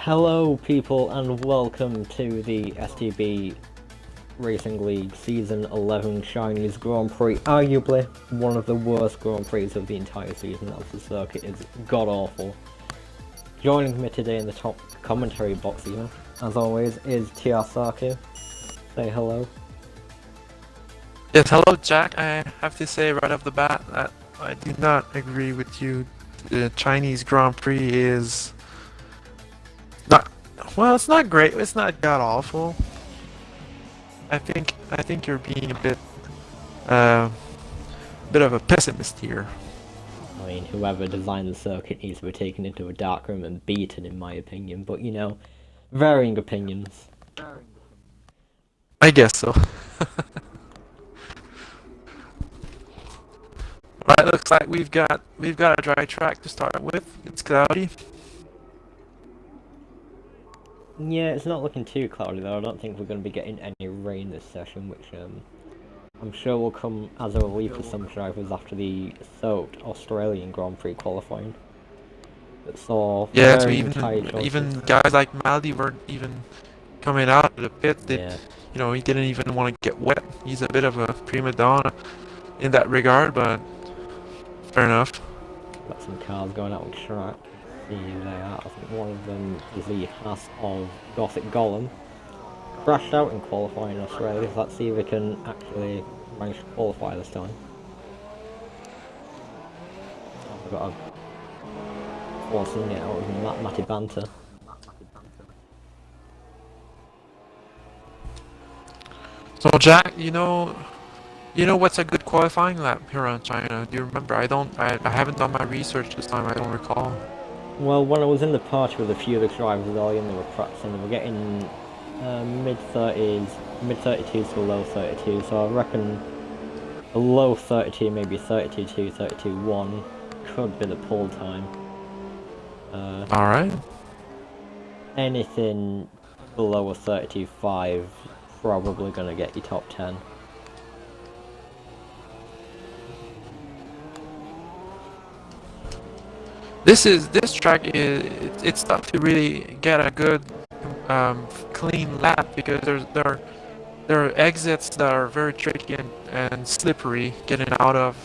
Hello people and welcome to the STB Racing League Season 11 Chinese Grand Prix, arguably one of the worst Grand Prix of the entire season as the circuit is god-awful. Joining me today in the top commentary box even, as always, is SaKuuu. Say hello. Yes, hello Jack. I have to say right off the bat that I do not agree with you. The Chinese Grand Prix is not, well, it's not great, it's not god awful. I think you're being a bit of a pessimist here. I mean, whoever designed the circuit needs to be taken into a dark room and beaten, in my opinion, but you know, varying opinions. I guess so. Right, looks like we've got a dry track to start with. It's cloudy. Yeah, it's not looking too cloudy though. I don't think we're going to be getting any rain this session, which I'm sure will come as a relief for some drivers after the soaked Australian Grand Prix qualifying. That saw So even guys like Maldi weren't even coming out of the pit. You know, he didn't even want to get wet. He's a bit of a prima donna in that regard, but fair enough. Got some cars going out on track. See who they are. I think one of them is the Haas of Gothic Golem. Crashed out in qualifying in Australia, so let's see if they can actually manage to qualify this time. I've got a forcing it out of Matty Banter. So Jack, you know what's a good qualifying lap here on China? Do you remember? I haven't done my research this time. I don't recall. Well, when I was in the party with a few of the drivers earlier and they were practicing, they were getting mid-30s, mid-32s to low 32, so I reckon a low 32, maybe 32.2, 32.1 could be the pull time. Alright. Anything below a 32.5 probably gonna get you top 10. This track it's tough to really get a good clean lap because there are exits that are very tricky and slippery getting out of,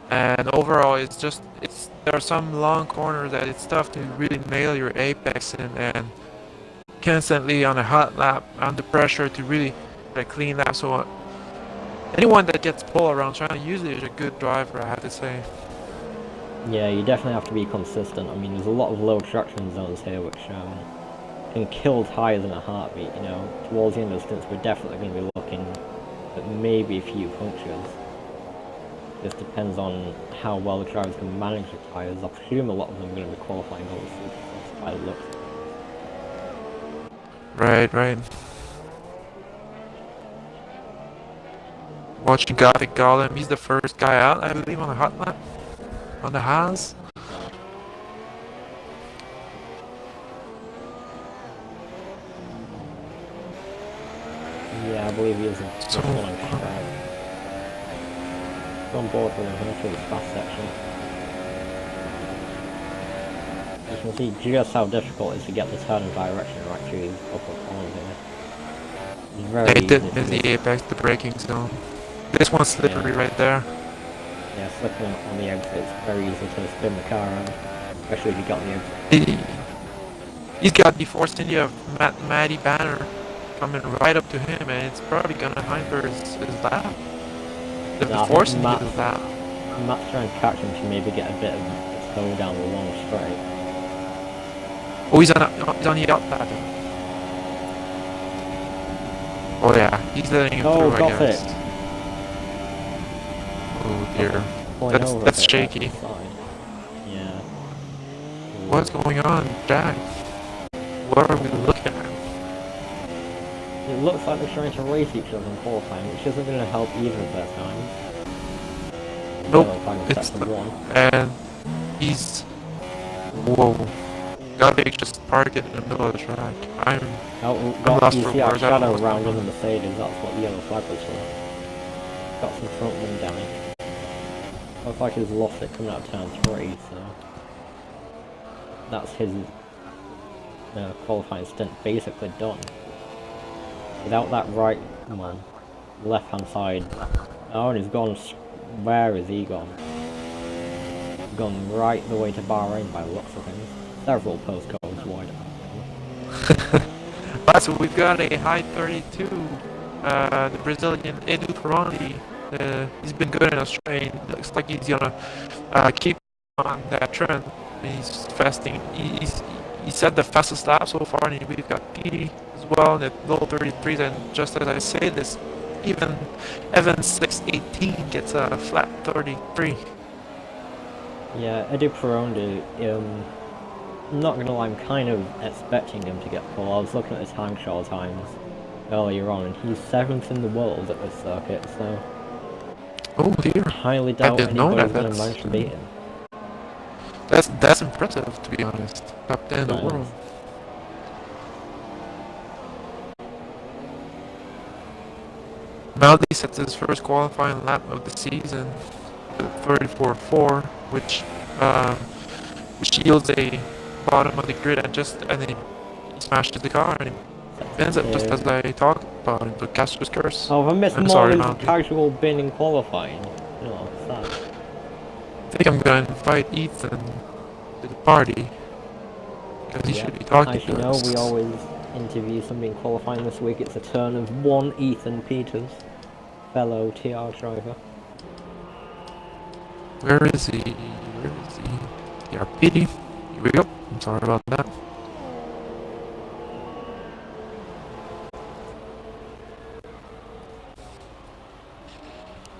and overall there are some long corners that it's tough to really nail your apex in, and constantly on a hot lap under pressure to really get a clean lap. So anyone that gets pulled around China usually is a good driver, I have to say. Yeah, you definitely have to be consistent. I mean, there's a lot of low traction zones here which can kill tyres in a heartbeat, you know. Towards the end of the stints, we're definitely going to be looking at maybe a few punctures. This depends on how well the drivers can manage the tyres. I presume a lot of them are going to be qualifying over super by the looks. Right. Watching Gothic Golem, he's the first guy out, I believe, on the hot lap. On the Haas. Yeah, I believe he is a on board with him through this fast section. You can see just how difficult it is to get the turn of direction right through these upper corners here. It's very They did miss the apex, the braking zone. This one's slippery right there. Yeah, slipping on the exit, it's very easy to spin the car around, especially if you got the exit. He's got the Force India of Matty Banner coming right up to him, and it's probably gonna hamper his lap. The Force India's lap. Matt's trying to catch him to maybe get a bit of a toe down the long straight. Oh, he's on the outside. Oh yeah, he's letting him through, I guess. It. Oh dear. That's shaky. Yeah. What's going on, Jack? What are we looking at? It looks like they're trying to race each other in qualifying, which isn't going to help either of their times. Nope. And he's... Whoa. Gothic just parked it in the middle of the track. I'm lost for words. Shadow around in the Mercedes, that's what the yellow flag was for. Got some front wing damage. Looks like he's lost it coming out of turn 3, so that's his qualifying stint basically done. Without that right, left hand side. Oh, and he's gone. Where is he gone? He's gone right the way to Bahrain by the looks of things. Several postcodes wide. Right, so we've got a high 32. The Brazilian Edu Pironi. He's been good in Australia. Looks like he's gonna keep on that trend. He's fasting. He's set the fastest lap so far, and we've got PD as well in the low 33s. And just as I say this, even Evans 618 gets a flat 33. Yeah, Edu Pironi, I'm not gonna lie, I'm kind of expecting him to get pole. I was looking at his time trial times earlier on, and he's 7th in the world at this circuit, so... Oh dear. Highly doubt anybody's gonna manage to beat him. That's impressive, to be honest. Top 10 in the world. Maldi sets his first qualifying lap of the season, 34.4, which yields a bottom of the grid, and then he smashes the car and he ends up just as I talked about him, the Castro's curse. Oh, I missed Molly's casual bin in qualifying. Oh, sad. I think I'm gonna invite Ethan to the party, because he should be talking as you to know, us. we always interview somebody in qualifying. This week it's a turn of one Ethan Peters, fellow TR driver. Where is he? TR PD. Here we go. I'm sorry about that.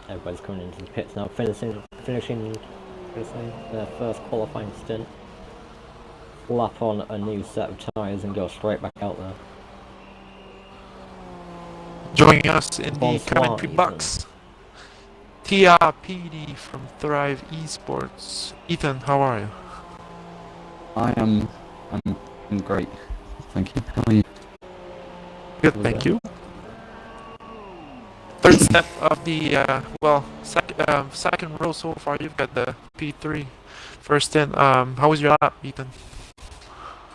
Everybody's coming into the pits now, finishing their first qualifying stint. Slap on a new set of tyres and go straight back out there. Joining us in the commentary box, TRPD from Thrive Esports. Ethan, how are you? I'm great. Thank you. How are you? Good, thank you. Third step of the second row so far. You've got the P3 first in. How was your lap, Ethan?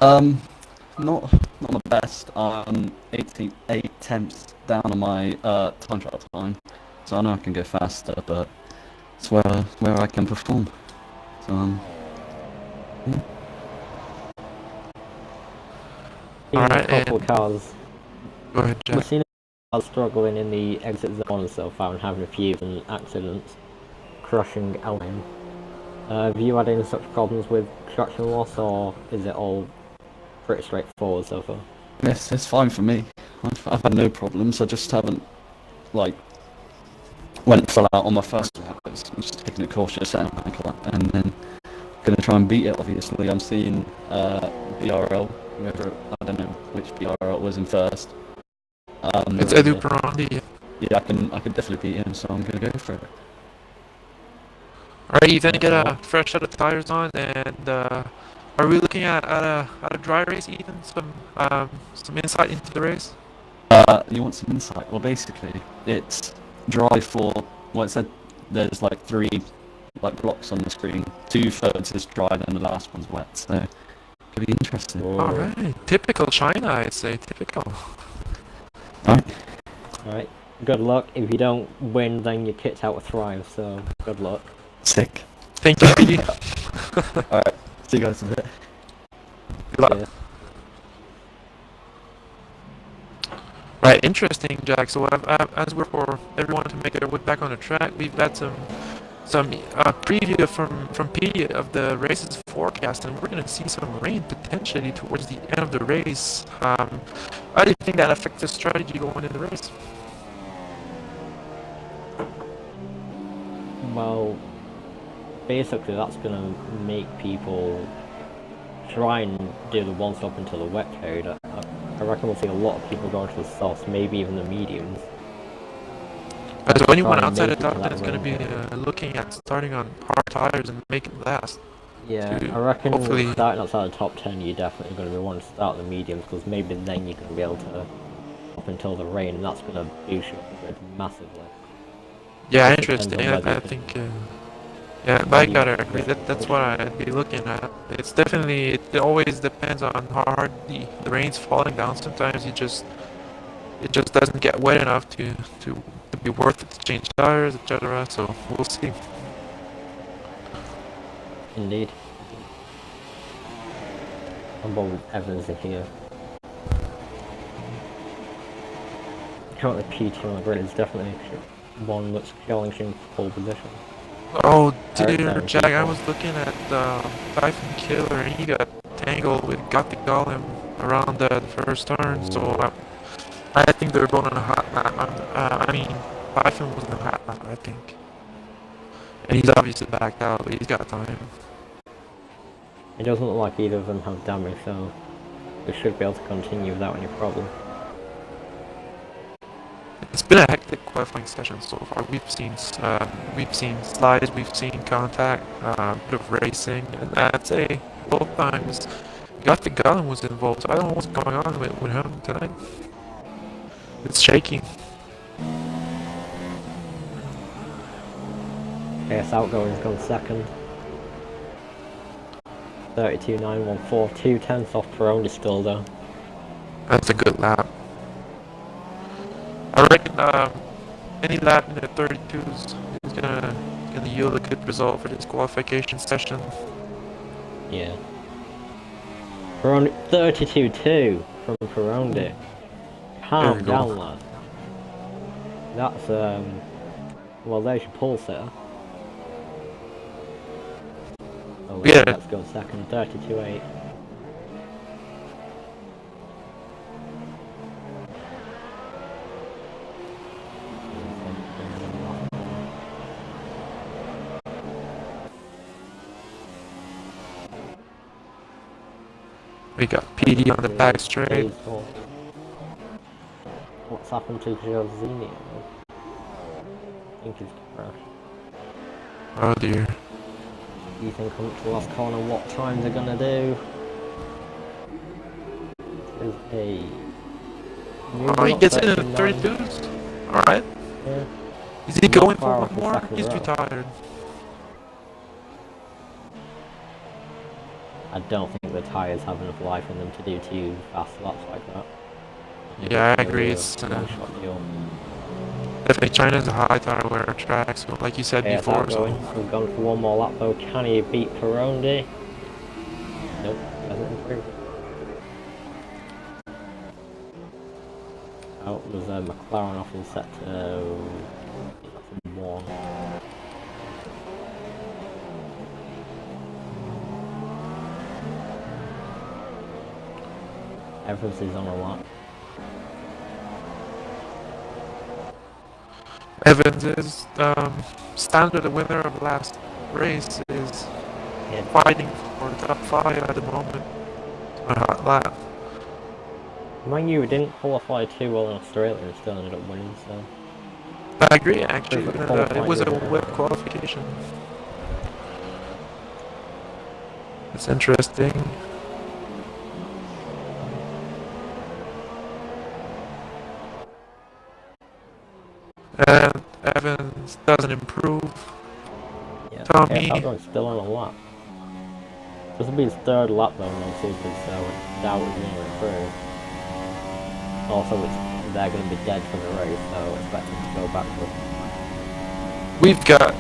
Not the best. 8 tenths down on my time trial time, so I know I can go faster, but it's where I can perform. So yeah. Alright, a couple of cars. Go ahead, Jack. We've seen cars struggling in the exit zone so far and having a few accidents, crushing Alpine. Have you had any such problems with traction loss, or is it all pretty straightforward so far? Yes, it's fine for me. I've had no problems. I just haven't went full out on my first lap. I'm just taking it cautious and and then gonna try and beat it. Obviously, I'm seeing BRL. Whoever, I don't know which BRL it was in first. It's Edu Pironi. Yeah, I can definitely beat him, so I'm gonna go for it. Alright, Ethan, get a fresh set of tires on, and are we looking at a dry race, Ethan? Some insight into the race? You want some insight? Well, basically, it's dry for, well, it said there's like 3 blocks on the screen. 2/3 is dry, and the last one's wet, so it could be interesting. Alright, typical China, I'd say, typical. Alright, good luck. If you don't win, then you're kicked out with Thrive, so good luck. Sick. Thank you, PD. Alright, see you guys in a bit. Good luck. Yeah. Right, interesting, Jack. So as we're for everyone to make their way back on the track, we've got some preview from PD of the race's forecast, and we're going to see some rain potentially towards the end of the race. How do you think that affects the strategy going in the race? Well, basically that's going to make people try and do the one stop into the wet code. I reckon we'll see a lot of people going to the softs, maybe even the mediums. So anyone outside the top 10 is going to be looking at starting on hard tires and making it last. Yeah, I reckon starting outside the top 10 you're definitely going to be wanting to start the mediums, because maybe then you're going to be able to up until the rain, and that's going to boost your grid massively. Yeah, interesting. I think Yeah, but I gotta agree that's what I'd be looking at. It's definitely, it always depends on how hard the rain's falling down. Sometimes it just doesn't get wet enough to be worth it to change tires, etc. So we'll see. Indeed. I'm both Evans in here. Currently P2 on the grid is definitely one that's challenging pole position. Oh dear, Down Jack, I people. was looking at Typhoon Killer and he got tangled with Gothic Golem around the first turn, so I think they're both on a hot lap. I mean, Typhoon was in a hot lap, I think. And he's obviously backed out, but he's got time. It doesn't look like either of them have damage, so we should be able to continue without any problem. It's been a hectic qualifying session so far. We've seen slides, we've seen contact, a bit of racing, and I'd say both times Gothic Golem was involved. So I don't know what's going on with him tonight. It's shaky. AS Outgoing's gone second. 32.914, 2/10 off Peroni still though. That's a good lap. I reckon any lap in the 32s is gonna yield a good result for this qualification session. Yeah. Peroni 32.2 from Peroni. Calm down, lad. That's well, there's your pole sitter. Oh, Yeah. let's go second. 32.8. We got PD on the back straight. What's happened to Josini? I think he's crashed. Oh dear. Do you think coming to the last corner what times they're gonna do? There's a... Oh, he gets in the 32s? Alright. Yeah. Is he Not going far for off one the more? second He's row. retired. I don't think the tyres have enough life in them to do 2 fast laps like that. Yeah, I agree. It's one-shot deal. definitely China's a high tire wear track, so like you said Okay, before, that's going. We've gone for one more lap though. Can he beat Peroni? Nope, doesn't improve. Oh, there's a McLaren off in set to 1. Evans is on a lap. Evans is standard the winner of last race is Yeah. fighting for the top 5 at the moment. A hot lap. Mind you, we didn't qualify too well in Australia and still ended up winning, so... I agree actually, Perfect it was a qualifying. wet qualification. It's interesting. And Evans doesn't improve. Yeah, Tommy. that one's still on a lap. This will be his 3rd lap though, and we'll see if his doubt is going to improve. Also, they're going to be dead for the race, so expect him to go backwards. We've got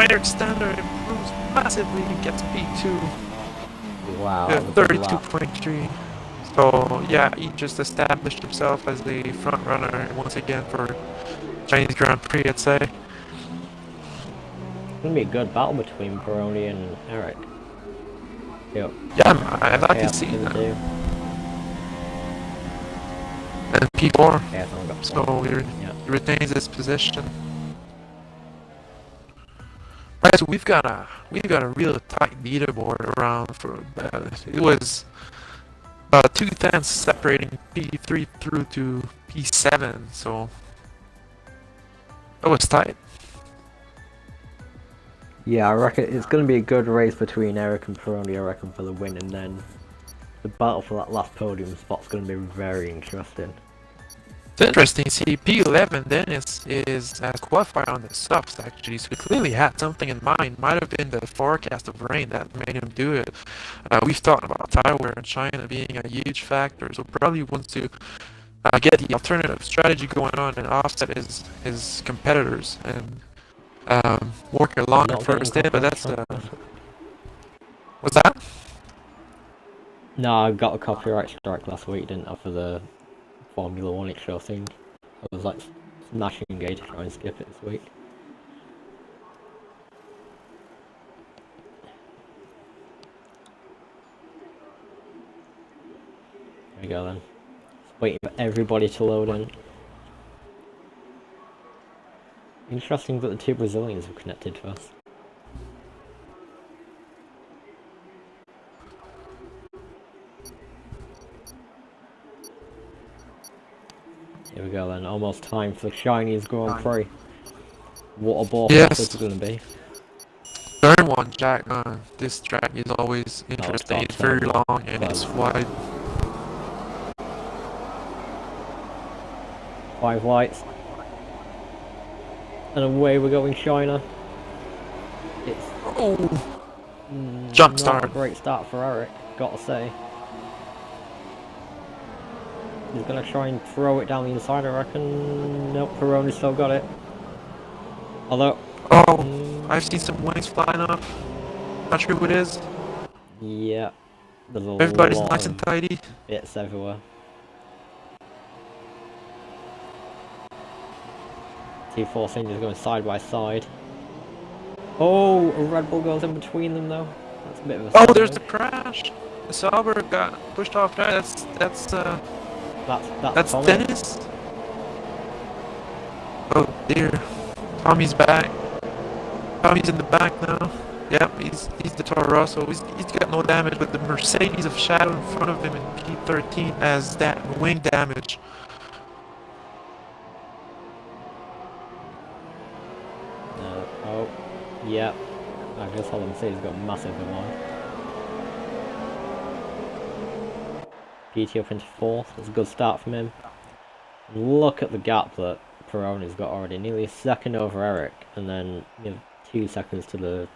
Eric Standard improves massively and gets P2. Wow, Yeah, that was a good lap. 32.3. So yeah, he just established himself as the front runner once again for Chinese Grand Prix, I'd say. It's going to be a good battle between Peroni and Eric. Yep. Yeah, I'd like to see that. Do. And P4, Yeah, someone got so one. he Yeah. retains his position. Right, so we've got a real tight leaderboard around for it was about 2/10 separating P3 through to P7, so that was tight. Yeah, I reckon it's going to be a good race between Eric and Peroni, I reckon, for the win, and then the battle for that last podium spot's going to be very interesting. It's interesting. See, P11 Dennis is qualified on the subs actually, so he clearly had something in mind. Might have been the forecast of rain that made him do it. We've talked about tire wear in China being a huge factor, so probably wants to get the alternative strategy going on and offset his competitors and work along Not at first in. But that's copyright what's that? No, I got a copyright strike last week, didn't I, for the Formula 1 intro thing. I was like smashing engaged to try and skip it this week. There we go then. Just waiting for everybody to load in. Interesting that the two Brazilians were connected first. Here we go then, almost time for the Chinese Grand Prix. What a ball Yes. this is going to be. Turn one, Jack. This track is always interesting. It's very long and it's wide. 5 lights. And away we go in China. It's Jump not start. a great start for Eric, gotta say. He's gonna try and throw it down the inside, I reckon. Nope, Peroni's still got it. Although... I've seen some wings flying off. Not sure who it is. Yeah. There's a Everybody's lot nice of and tidy. bits everywhere. T4 Senior's going side by side. Oh, a Red Bull goes in between them though. That's a bit of a Oh, there's the sandwich. crash. The Sauber got pushed off track. That's Tommy. Dennis. Oh dear. Tommy's back. Tommy's in the back now. Yep, he's the Toro Rosso. He's got no damage, but the Mercedes of Shadow in front of him in P13 has that wing damage. Oh, yeah. I just saw them say he's got massive one. GT up into 4th. That's a good start from him. Look at the gap that Peroni's got already. Nearly a second over Eric, and then 2 seconds to the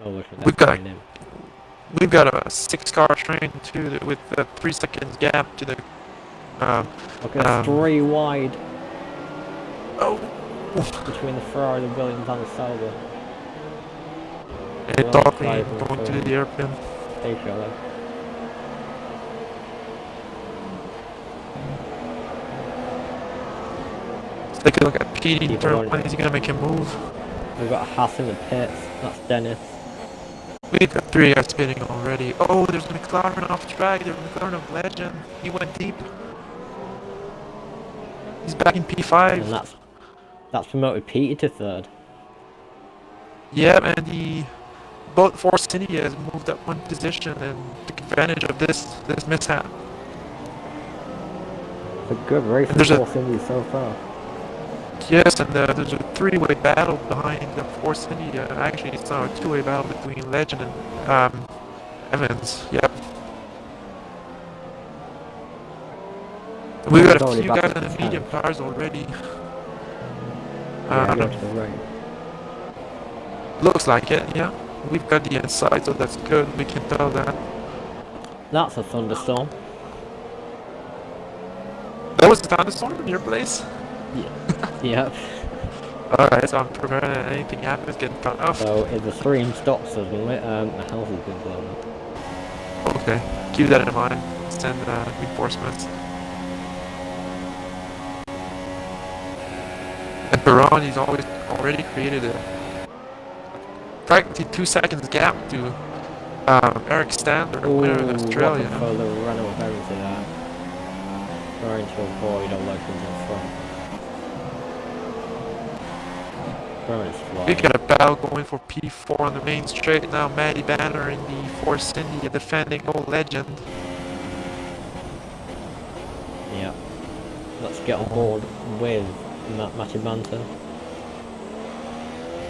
We've got a 6-car train too with a 3 seconds gap to the. Okay, 3 wide. Oh. Between the Ferrari, the Williams, and the Sauber. And Dockley going to the airpin. There you go. Let's take a look at Petey. Turn 1. Is he gonna make a move? We've got a Haas in the pits. That's Dennis. We've got 3 guys spinning already. Oh, there's a McLaren off track. There's a McLaren of legend. He went deep. He's back in P5. And that's promoted Petey to 3rd. Yeah, and both Force India has moved up 1 position and took advantage of this mishap. It's a good race for Force India so far. Yes, and there's a 3-way battle behind the Force India. Actually, it's now a 2-way battle between Legend and Evans. Yep. We got a few guys in the medium cars already. Looks like it, yeah. We've got the inside, so that's good. We can tell that. That's a thunderstorm. That was a thunderstorm in your place? Yeah. Yep. Alright, so I'm preparing that anything happens, getting cut off. So if the stream stops suddenly, the house has been blown up. Okay, keep that in mind. Send reinforcements. And Perron, he's already created a practically 2 seconds gap to Eric Stander, the winner in Australia. For the runner of everything there. Trying to avoid all legends in front. We got a battle going for P4 on the main straight now. Matty Banner in the Force India defending old legend. Yeah. Let's get on board with Matty Banter.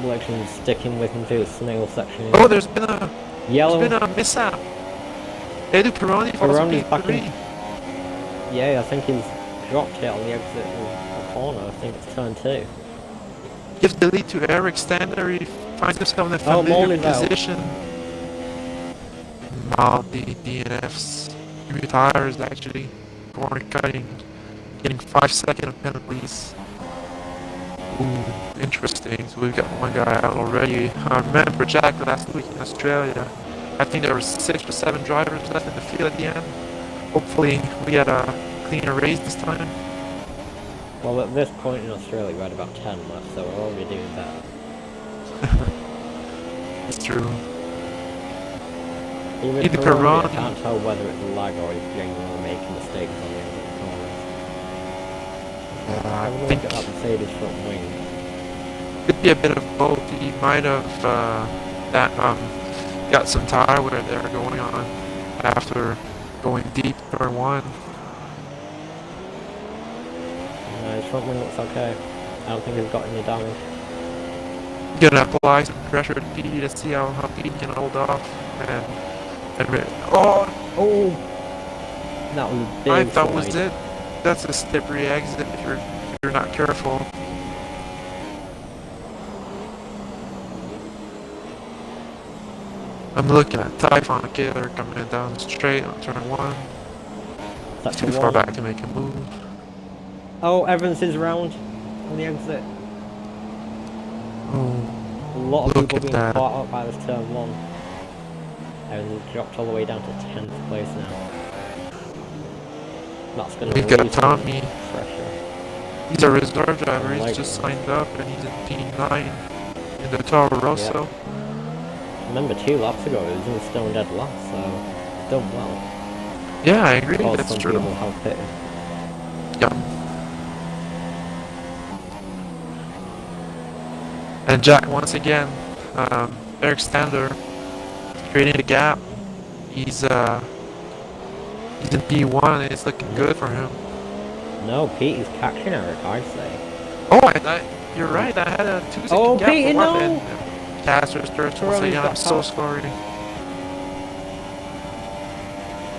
Legend sticking with him through the snail section. Oh, there's been a yellow. There's been a mishap. Edu Peroni falls Peroni's back P3. in. Yeah, I think he's dropped it on the exit of the corner. I think it's turn 2. Give the lead to Eric Stander. He finds himself in a Oh, familiar Molly's out. position. Now the DNFs. New tires actually. Corner cutting. Getting 5-second penalties. Ooh, interesting. So we've got one guy out already. I remember Jack last week in Australia. I think there were 6 or 7 drivers left in the field at the end. Hopefully we get a cleaner race this time. Well, at this point in Australia, we had about 10 left, so we're already doing that. It's true. Even Either Pironi, I Pironi- can't tell whether it's a lag or he's genuinely making mistakes on the end of the corners. Have a look think at that Mercedes front wing. could be a bit of both. He might have got some tire wear there going on after going deep turn 1. His front wing looks okay. I don't think he's got any damage. Gonna apply some pressure to P to see how P can hold off oh, Oh! That was a big I thought was slide. it. That's a slippery exit if you're not careful. I'm looking at Typhon Killer coming down straight on turn 1. That's Too the far one. back to make a move. Oh, Evans is round on the exit. Oh, A lot of look people at being that. caught up by this turn 1. Evans has dropped all the way down to 10th place now. That's going to We've got relieve some Tommy. pressure. He's a reserve driver. He's Like just it. signed up and he's in P9 in the Toro Rosso. Remember, 2 laps ago he was in stone dead last, so he's done well. Yeah, I agree. Or That's some true. people have hit him. Yeah. And Jack once again, Eric Stander creating a gap. He's in P1 and it's looking good for him. No, Pete is catching Eric, I'd say. Oh, you're right. I had a 2-second Oh, gap Pete, for one no! and Casters once Pironi's again. I'm got so caught. sorry.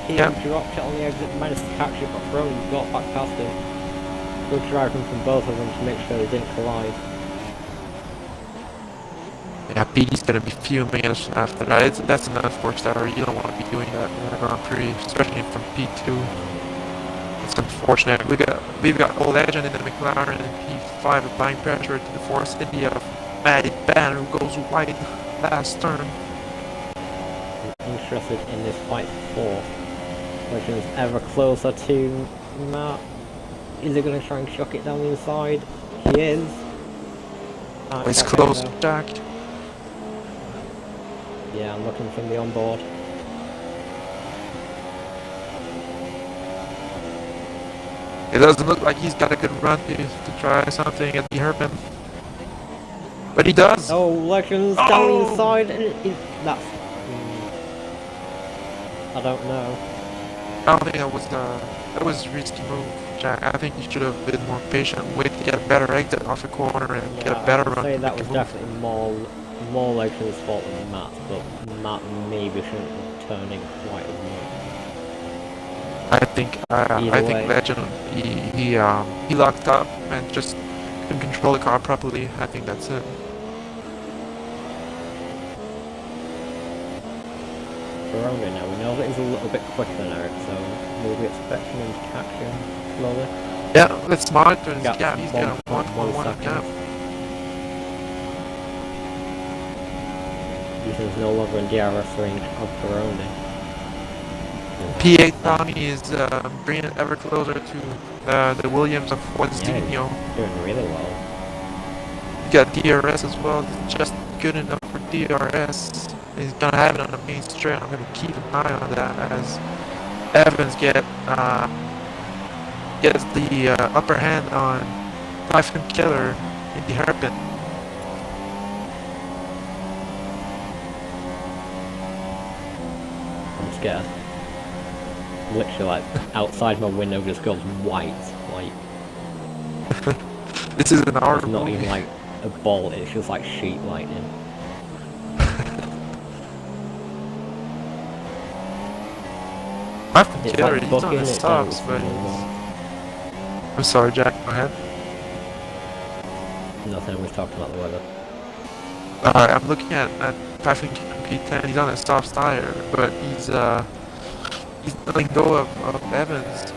Pete Yeah. dropped it on the exit, managed to catch it, but Brody got back past him. Good driving from both of them to make sure they didn't collide. Yeah, Petey's gonna be fuming after that. That's an unfortunate error. You don't want to be doing that in a Grand Prix, especially from P2. It's unfortunate. We've got Old Legend in the McLaren and P5 applying pressure to the Force India of Matty Banner who goes wide last turn. I'm interested in this fight for 4th, which is ever closer to Matt. Is he going to try and chuck it down the inside? He is. It's Okay, close, though. Jack. Yeah, I'm looking from the onboard. It doesn't look like he's got a good run to try something at the hairpin. But he does! Oh, Legends down Oh! the inside, and that's... I don't know. I don't think that was a risky move, Jack. I think you should have been more patient, wait to get a better exit off the corner and get a better I'd run. say to that make a was move. definitely more Legends' fault than Matt's, but Matt maybe shouldn't be turning quite as much. I think Either way. Legend he locked up and just couldn't control the car properly. I think that's it. Verona now, we know that he's a little bit quicker than Eric, so we'll be expecting him to catch him slowly. Yeah, let's monitor his Gap's gap. He's got a 1.1 1.1 gap. seconds. He's no longer in DRS range of Verona. P8 Tommy is bringing it ever closer to the Williams of Juanzinho. Doing really well. You got DRS as well, just good enough for DRS. He's gonna have it on the main straight. I'm gonna keep an eye on that as Evans gets the upper hand on Typhon Killer in the hairpin. I'm scared. Literally, like, outside my window just goes white. Like, This is an hour it's not movie. even like a ball, it's just like sheet lightning. Typhon It's Killer, like he's on booking the it subs, down but from the I'm sorry, Jack. Go ahead. Nothing, we've talked about the weather. I'm looking at Typhoon P10. He's on a soft tire, but he's letting go of Evans.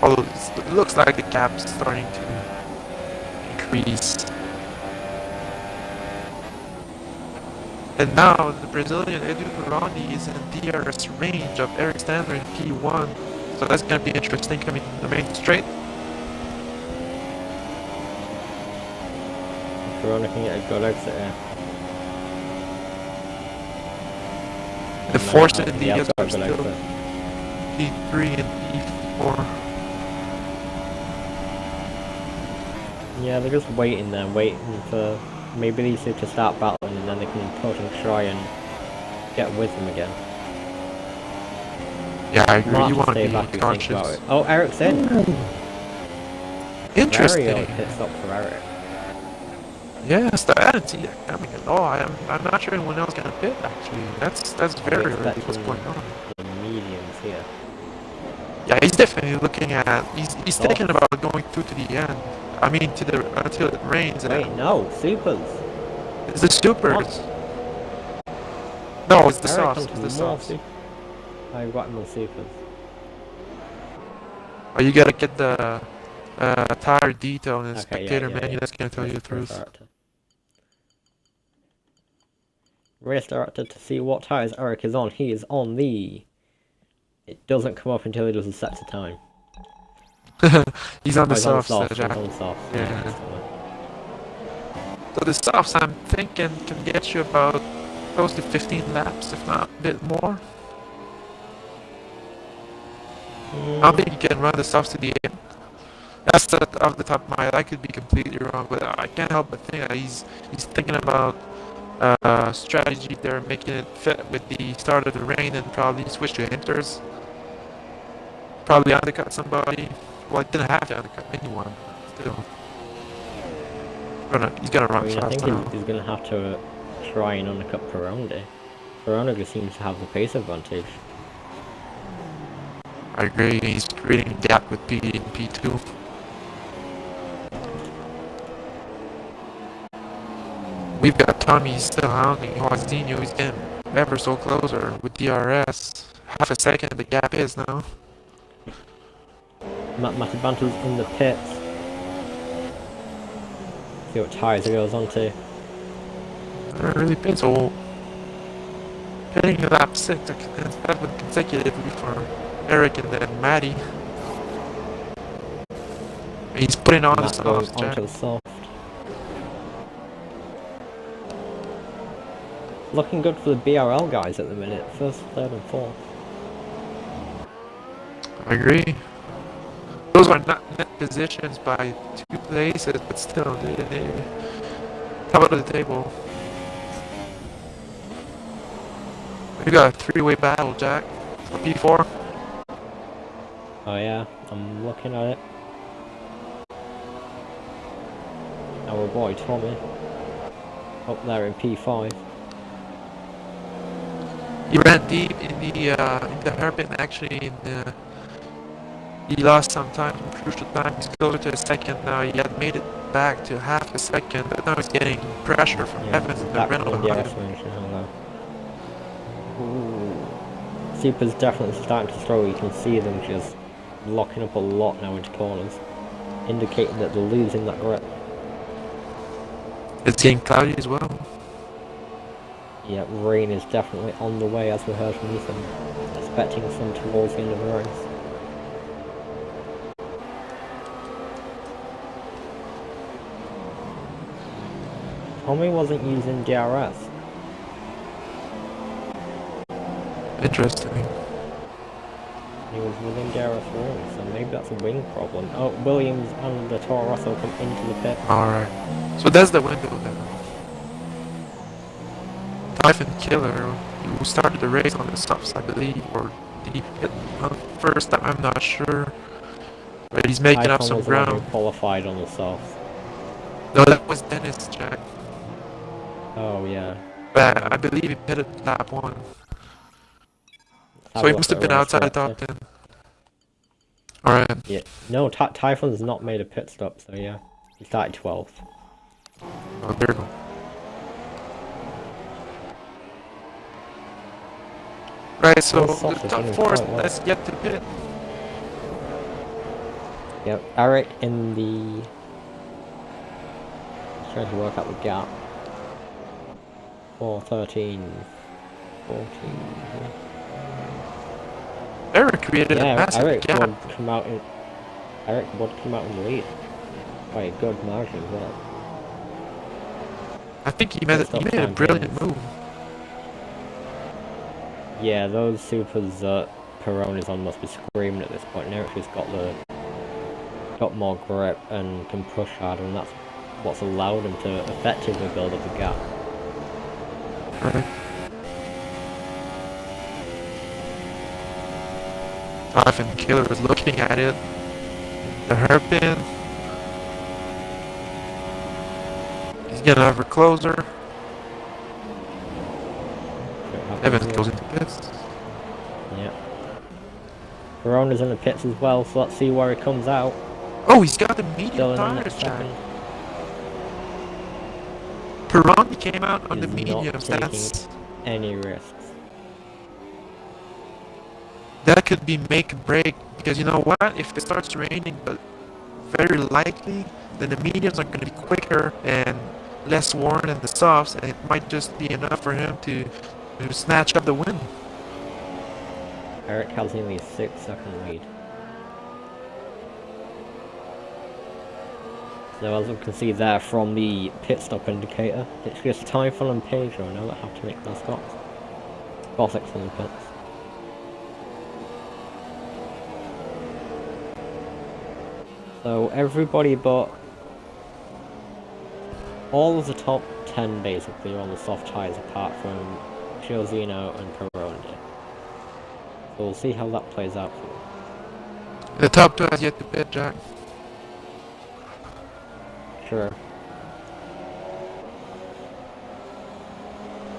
Although it looks like the gap's starting to increase. And now the Brazilian Edu Ferrandi is in DRS range of Eric Stanley in P1. So that's going to be interesting coming in the main straight. Corona can get a good exit here. The Force and the yeah, others are still exit. P3 and P4. Yeah, they're just waiting there, waiting for maybe these two to start battling and then they can push and try and get with them again. Yeah, I agree. Might You have want to to stay be back if you think about cautious. it. Oh, Eric's in! Interesting. Very early pit stop for Eric. Yes, I didn't see that coming at all. I'm not sure anyone else gonna pit actually. That's very early. What's going on? The mediums here. Yeah, he's definitely looking at. He's thinking about going through to the end. I mean, to the until it rains. Wait, no, supers! It's the supers. No, it's the Eric softs. onto It's the more softs. supers. I've got more supers. Oh, you gotta get the tire detail in the Okay, spectator yeah. menu. That's gonna tell you the truth. Director. Race director to see what tires Eric is on. He is on the... It doesn't come up until he does a set to time. He's on the He's on the softs, softs, Jack. he's on the softs. Yeah. Excellent. So the softs, I'm thinking, can get you about close to 15 laps, if not a bit more. I don't think you can run the softs to the end. That's off the top of my head. I could be completely wrong, but I can't help but think that he's thinking about strategy there, making it fit with the start of the rain and probably switch to inters. Probably undercut somebody. Well, he didn't have to undercut anyone. Still. He's gonna run I mean, I fast think now. he's going to have to try and undercut Peroni. Peroni just seems to have the pace advantage. I agree. He's creating a gap with P and P2. We've got Tommy still hounding Juazinho. He's getting ever so closer with DRS. Half a second the gap is now. Matt Matabanta's in the pits. See what tires he goes on to. They're really pencil. Hitting lap 6 and 7 consecutively for Eric and then Matty. He's putting on the Matt going softs, Jack. onto the soft. Looking good for the BRL guys at the minute. First, third and fourth. I agree. Those are not net positions by 2 places, but still, they top of the table. We got a 3-way battle, Jack. For P4. Oh yeah, I'm looking at it. Our boy Tommy. Up there in P5. He ran deep in the hairpin. Actually, he lost some time, some crucial time. He's closer to a second now. He had made it back to half a second, but now he's getting pressure from Evans and the back Renault in the behind ice him. range now. Ooh. Super's definitely starting to throw. You can see them just locking up a lot now into corners, indicating that they're losing that grip. It's getting cloudy as well. Yeah, rain is definitely on the way, as we heard from Ethan. Expecting some towards the end of the race. Tommy wasn't using DRS. Interesting. He was within DRS wing, so maybe that's a wing problem. Oh, Williams and the Toro Rosso come into the pit. Alright. So that's the window then. Typhon Killer, who started the race on the softs, I believe, or did he hit on first time? I'm not sure. But he's making up Typhon some was the one who ground. qualified on the soft. No, that was Dennis, Jack. Oh yeah. But I believe he hit it lap 1. Have So a he look must have at been the race outside the director. top 10. Alright. Yeah. No, Typhon's not made a pit stop, so yeah. He started 12th. Oh, there you go. Right, so Those softs the are top doing 4 quite well. let's get to pit. Yep, Eric in the... Trying to work out the gap. 4:13, 14. Eric created a Yeah, massive Eric gap. would come out in. Eric would come out in the lead by a good margin as well. I think he Pit made, stop he made a time brilliant is- move. Yeah, those supers that Perron is on must be screaming at this point. And Eric's just got more grip and can push harder, and that's what's allowed him to effectively build up the gap. Right. Ivan Killer was looking at it. The hairpin. He's getting over closer. Evans goes into pits. Yeah. Perron is in the pits as well, so let's see where he comes out. Oh, he's got the Still medium in the tires, next Jack. second. Perron came out on the He's not mediums. taking any risks. That could be make or break, because you know what? If it starts raining, but very likely, then the mediums are going to be quicker and less worn than the softs, and it might just be enough for him to snatch up the win. Eric has nearly a 6-second lead. So as we can see there from the pit stop indicator, it's just Typhon and Pedro now that have to make their stops. Both excellent pits. So everybody but all of the top 10 basically are on the soft tyres apart from Giorgino and Peroni. So we'll see how that plays out for them. The top 2 has yet to pit, Jack. Sure.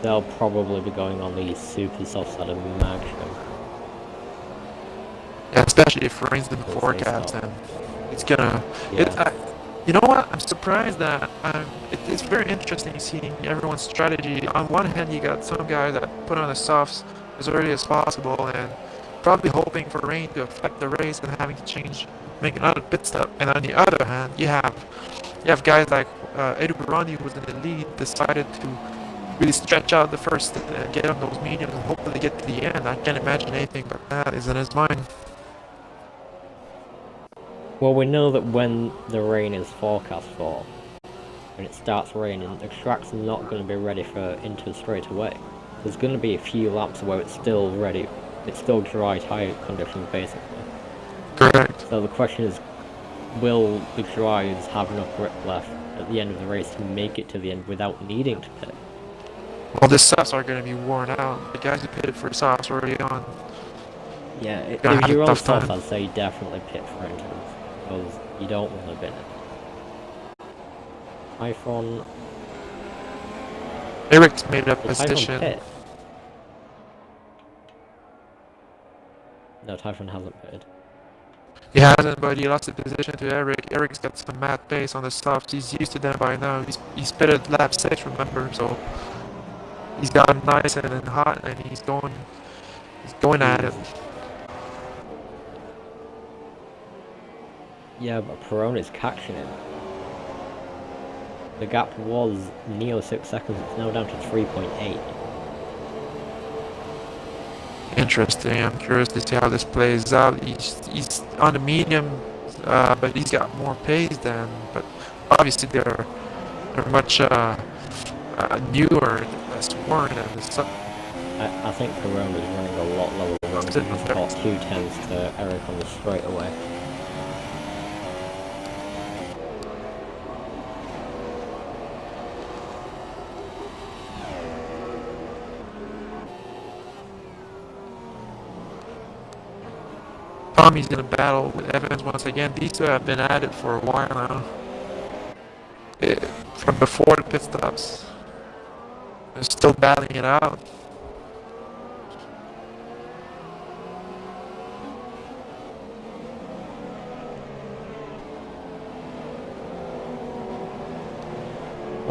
They'll probably be going on the super soft side of Maximum. Yeah, especially if rain's in the We'll say forecast, so. and it's gonna. Yeah. You know what? I'm surprised that it's very interesting seeing everyone's strategy. On one hand, you got some guy that put on the softs as early as possible and probably hoping for rain to affect the race and having to make another pit stop. And on the other hand, you have guys like Edu Barandi, who was in the lead, decided to really stretch out the first and get on those mediums and hopefully get to the end. I can't imagine anything but that is in his mind. Well, we know that when the rain is forecast for, when it starts raining, the track's not going to be ready for into straight away. There's going to be a few laps where it's still ready. It's still dry tyre conditions, basically. Correct. So the question is, will the drivers have enough grip left at the end of the race to make it to the end without needing to pit? Well, the softs are going to be worn out. The guys who pitted for softs early on. Yeah, Gonna if have a you're on tough soft, time. I'd say definitely pit for intervals, because you don't want to bin it. Typhon... Eric's made up Will Typhon position. pit? No, Typhon hasn't pitted. He hasn't, but he lost the position to Eric. Eric's got some mad pace on the softs. He's used to them by now. He's pitted lap 6, remember, so he's gotten nice and hot, and he's going at it. Yeah, but Perron is catching him. The gap was near 6 seconds, it's now down to 3.8. Interesting. I'm curious to see how this plays out. He's on the medium, but he's got more pace than. But obviously they're much newer, less worn, and the stuff. I think Perron is running a lot lower than Is it he's got 2 tenths to Eric on the straightaway. Tommy's gonna battle with Evans once again. These two have been at it for a while now. From before the pit stops. They're still battling it out.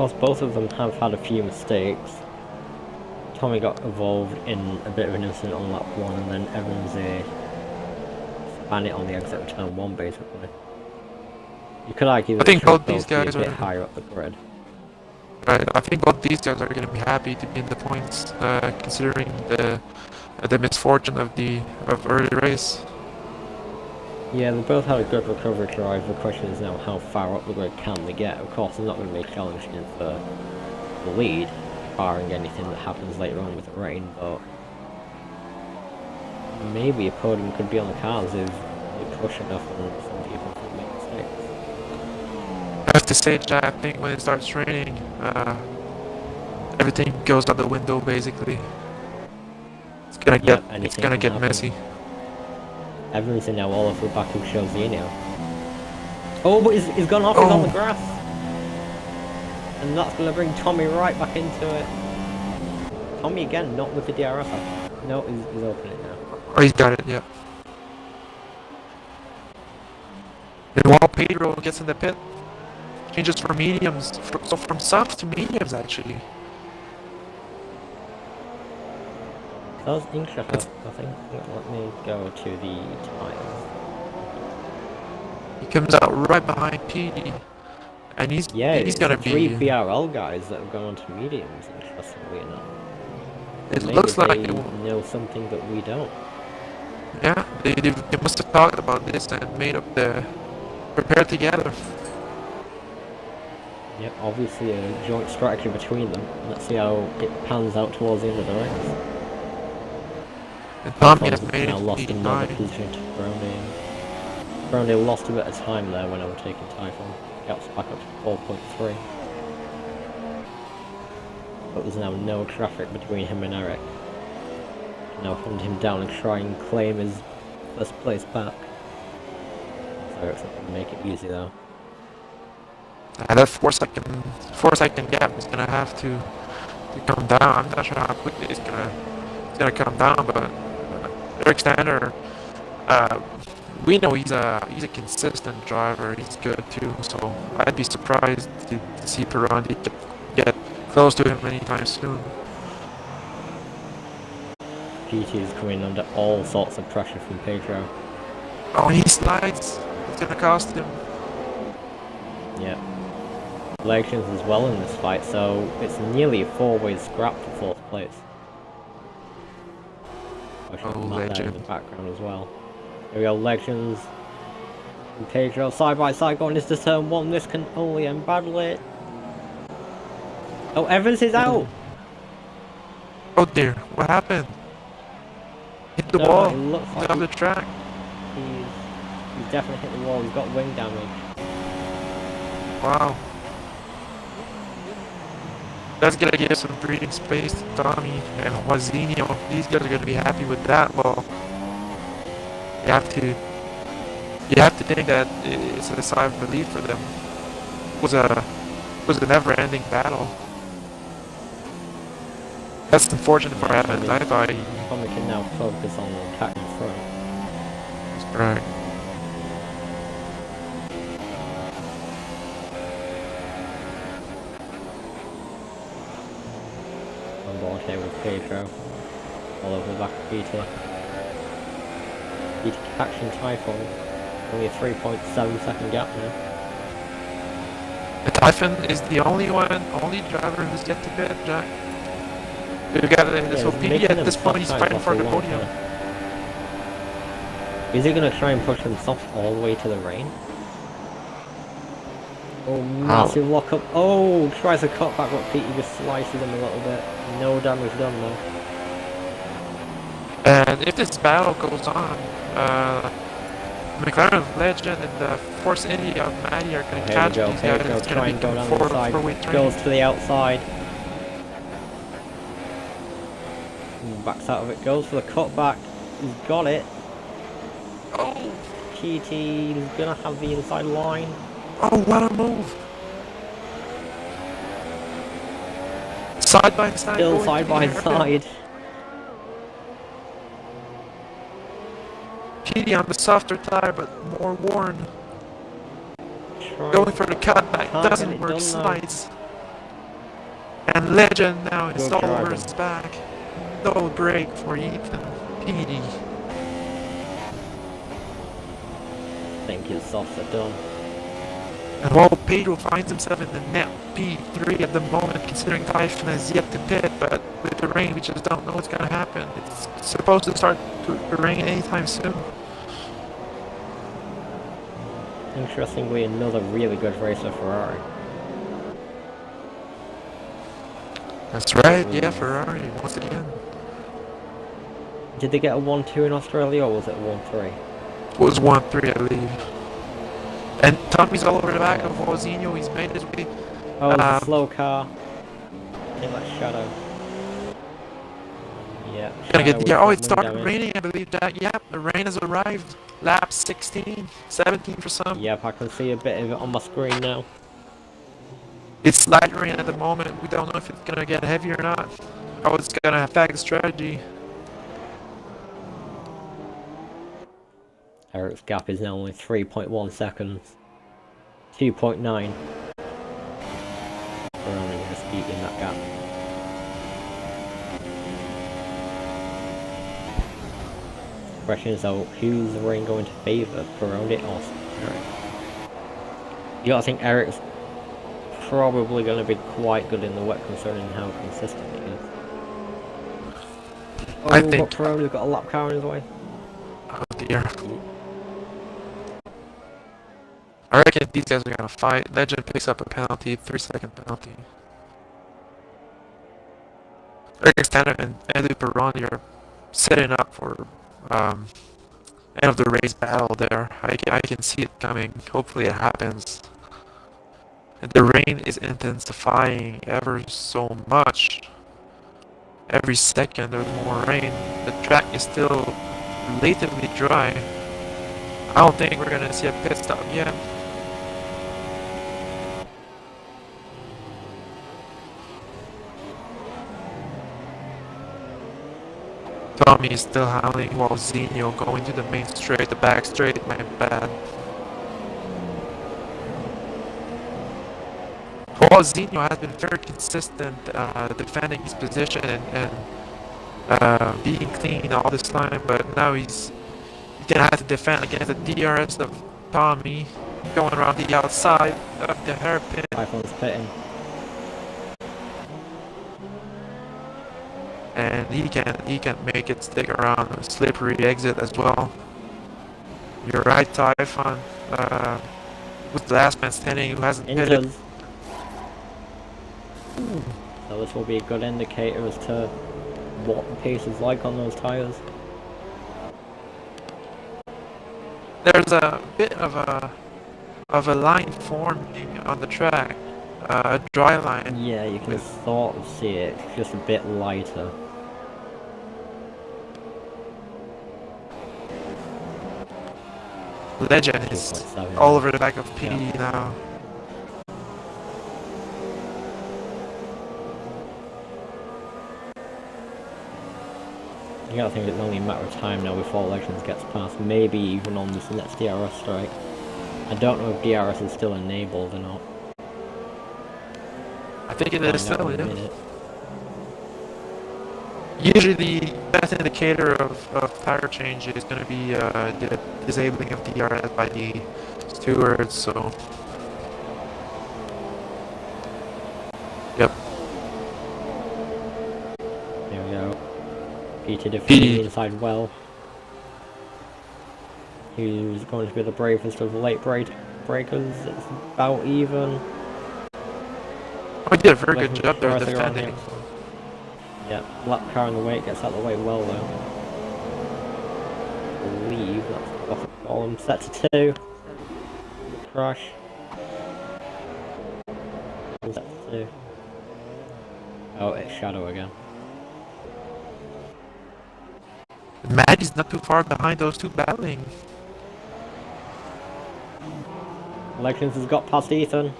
course, both of them have had a few mistakes. Tommy got involved in a bit of an incident on lap 1, and then Evans span it on the exit of turn 1, basically. You could argue that I think it should both these be a guys bit are. higher up the grid. Right, I think both these guys are going to be happy to be in the points, considering the misfortune of early race. Yeah, they both had a good recovery drive. The question is now how far up the grid can they get. Of course, they're not going to be challenging for the lead, barring anything that happens later on with the rain, but maybe a podium could be on the cards if they push enough and some people can make mistakes. I have to say, Jack, I think when it starts raining, everything goes out the window basically. It's gonna get messy. Evans is now all over the back of Chelsea. Oh, but he's gone off, he's on the grass. And that's going to bring Tommy right back into it. Tommy again, not with the DRS. No, he's opening it now. Oh, he's got it, yeah. And while Pedro gets in the pit, changes from mediums, so from softs to mediums actually. That was interesting, I think. Let me go to the tires. He comes out right behind PD, and he's gonna be. 3 BRL guys that have gone on to mediums, interestingly enough. It Maybe looks like they know something that we don't. Yeah, they must have talked about this and made up prepared together. Yep, obviously a joint strategy between them. Let's see how it pans out towards the end of the race. And Tommy has Alphonse made now it lost to another 89. position to Browning. Browning lost a bit of time there when overtaking Typhon. Gaps back up to 4.3. But there's now no traffic between him and Eric. Now hunt him down and try and claim his first place back. So Eric's not going to make it easy though. And that 4-second gap is gonna have to come down. I'm not sure how quickly it's gonna come down, but Eric Stander, we know he's a consistent driver. He's good too, so I'd be surprised to see Pirandi get close to him anytime soon. PT is coming under all sorts of pressure from Pedro. Oh, he slides. It's gonna cost him. Yeah. Legends as well in this fight, so it's nearly a 4-way scrap for 4th place. Oh, Matt there in Legend. the background as well. Here we go, Legends and Pedro side by side going into turn 1. This can only end badly. Oh, Evans is out! Oh dear, what happened? Hit the No, wall. it looks like Off the track. He's definitely hit the wall, he's got wing damage. Wow. That's gonna give some breathing space to Tommy and Juazinho. These guys are gonna be happy with that wall. You have to think that it's a sigh of relief for them. It was a never-ending battle. That's unfortunate for Evans. I thought he Tommy can now focus on attacking front. was right. On board here with Pedro. All over the back of Peter. Peter catching Typhon. Only a 3.7-second gap now. The Typhon is the only driver who's yet to bid, Jack. We've got so he's PD making at this them point he's soft fighting times for off the a long podium. time. Is he going to try and push them soft all the way to the rain? Oh, massive lock up. Oh, tries to cut back, but Petey just slices him a little bit. No damage done though. And if this battle goes on, McLaren Legend and the Force India of Matty are going to catch these guys. It's try going and to go be down the side. four-way train. Goes to the outside. Backs out of it, goes for the cutback. He's got it. Oh, GT is gonna have the inside line. oh, what a move! Side by side. Still going side to by the airpit. side. PD on the softer tire, but more worn. Trying Going for the cutback Can't get doesn't it work. done, though. Slides. Legend now is Good all driving. over his back. No break for Ethan. PD. I think his softs are done. And while Pedro finds himself in the net P3 at the moment, considering Typhon has yet to pit, but with the rain, we just don't know what's going to happen. It's supposed to start to rain anytime soon. Interestingly, another really good racer Ferrari. That's right, yeah, Ferrari, once again. Did they get a 1-2 in Australia, or was it a 1-3? It was 1-3, I believe. And Tommy's all over the back of Ozinho, he's made his way. Oh, it's a slow car. I think that's Shadow. Yeah. Gonna get, Shadow yeah, oh, with it started damage. raining, I believe that. Yeah, the rain has arrived. Lap 16, 17 for some. Yep, I can see a bit of it on my screen now. It's light rain at the moment. We don't know if it's gonna get heavy or not. How it's gonna affect the strategy. Eric's gap is now only 3.1 seconds. 2.9. We're only just beating that gap. Question is though, who's the rain going to favour? Peroni or Eric? You gotta think Eric's probably going to be quite good in the wet considering how consistent he is. Oh, I think- but Peroni's got a lap car in his way. Oh dear. I reckon these guys are gonna fight. Legend picks up a penalty, 3-second penalty. Eric Tanner and Edu Peroni are setting up for end of the race battle there. I can see it coming. Hopefully it happens. And the rain is intensifying ever so much. Every second there's more rain. The track is still relatively dry. I don't think we're gonna see a pit stop yet. Tommy is still howling while Zinho going to the main straight, the back straight, my bad. While Zinho has been very consistent defending his position and being clean all this time, but now he's gonna have to defend against the DRS of Tommy going around the outside of the hairpin. iPhone's pitting. And he can make it stick around a slippery exit as well. You're right, Typhon. With the last man standing who hasn't hit it. Enters. So this will be a good indicator as to what the pace is like on those tyres. There's a bit of a line forming on the track, a dry line. Yeah, you can sort of see it, it's just a bit lighter. Legend is 2.7. all over the back of PD now. You gotta think it's only a matter of time now before Legends gets past, maybe even on this next DRS strike. I don't know if DRS is still enabled or not. I think it is Find out still, in a yeah. minute. Usually the best indicator of tire change is going to be the disabling of DRS by the stewards, so... Yep. There we go. Peter defending P- the inside well. Who's going to be the bravest of the late breakers? It's about even. Oh, he did a very good job there defending. Yeah, lap car in the way, it gets out of the way well though. I believe that's off the column. Set to 2. Crash. Set to 2. Oh, it's Shadow again. Maddie's not too far behind those two battling. Legends has got past Ethan.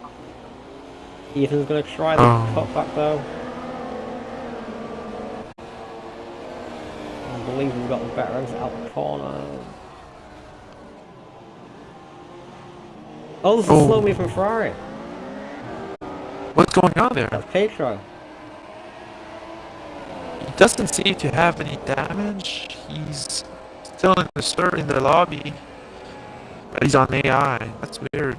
Ethan's gonna try the cutback though. I believe we've got the better exit out the corner. Oh, this is slow me from Ferrari. What's going on there? That's Pedro. doesn't seem to have any damage. He's still in the lobby, but he's on AI. That's weird.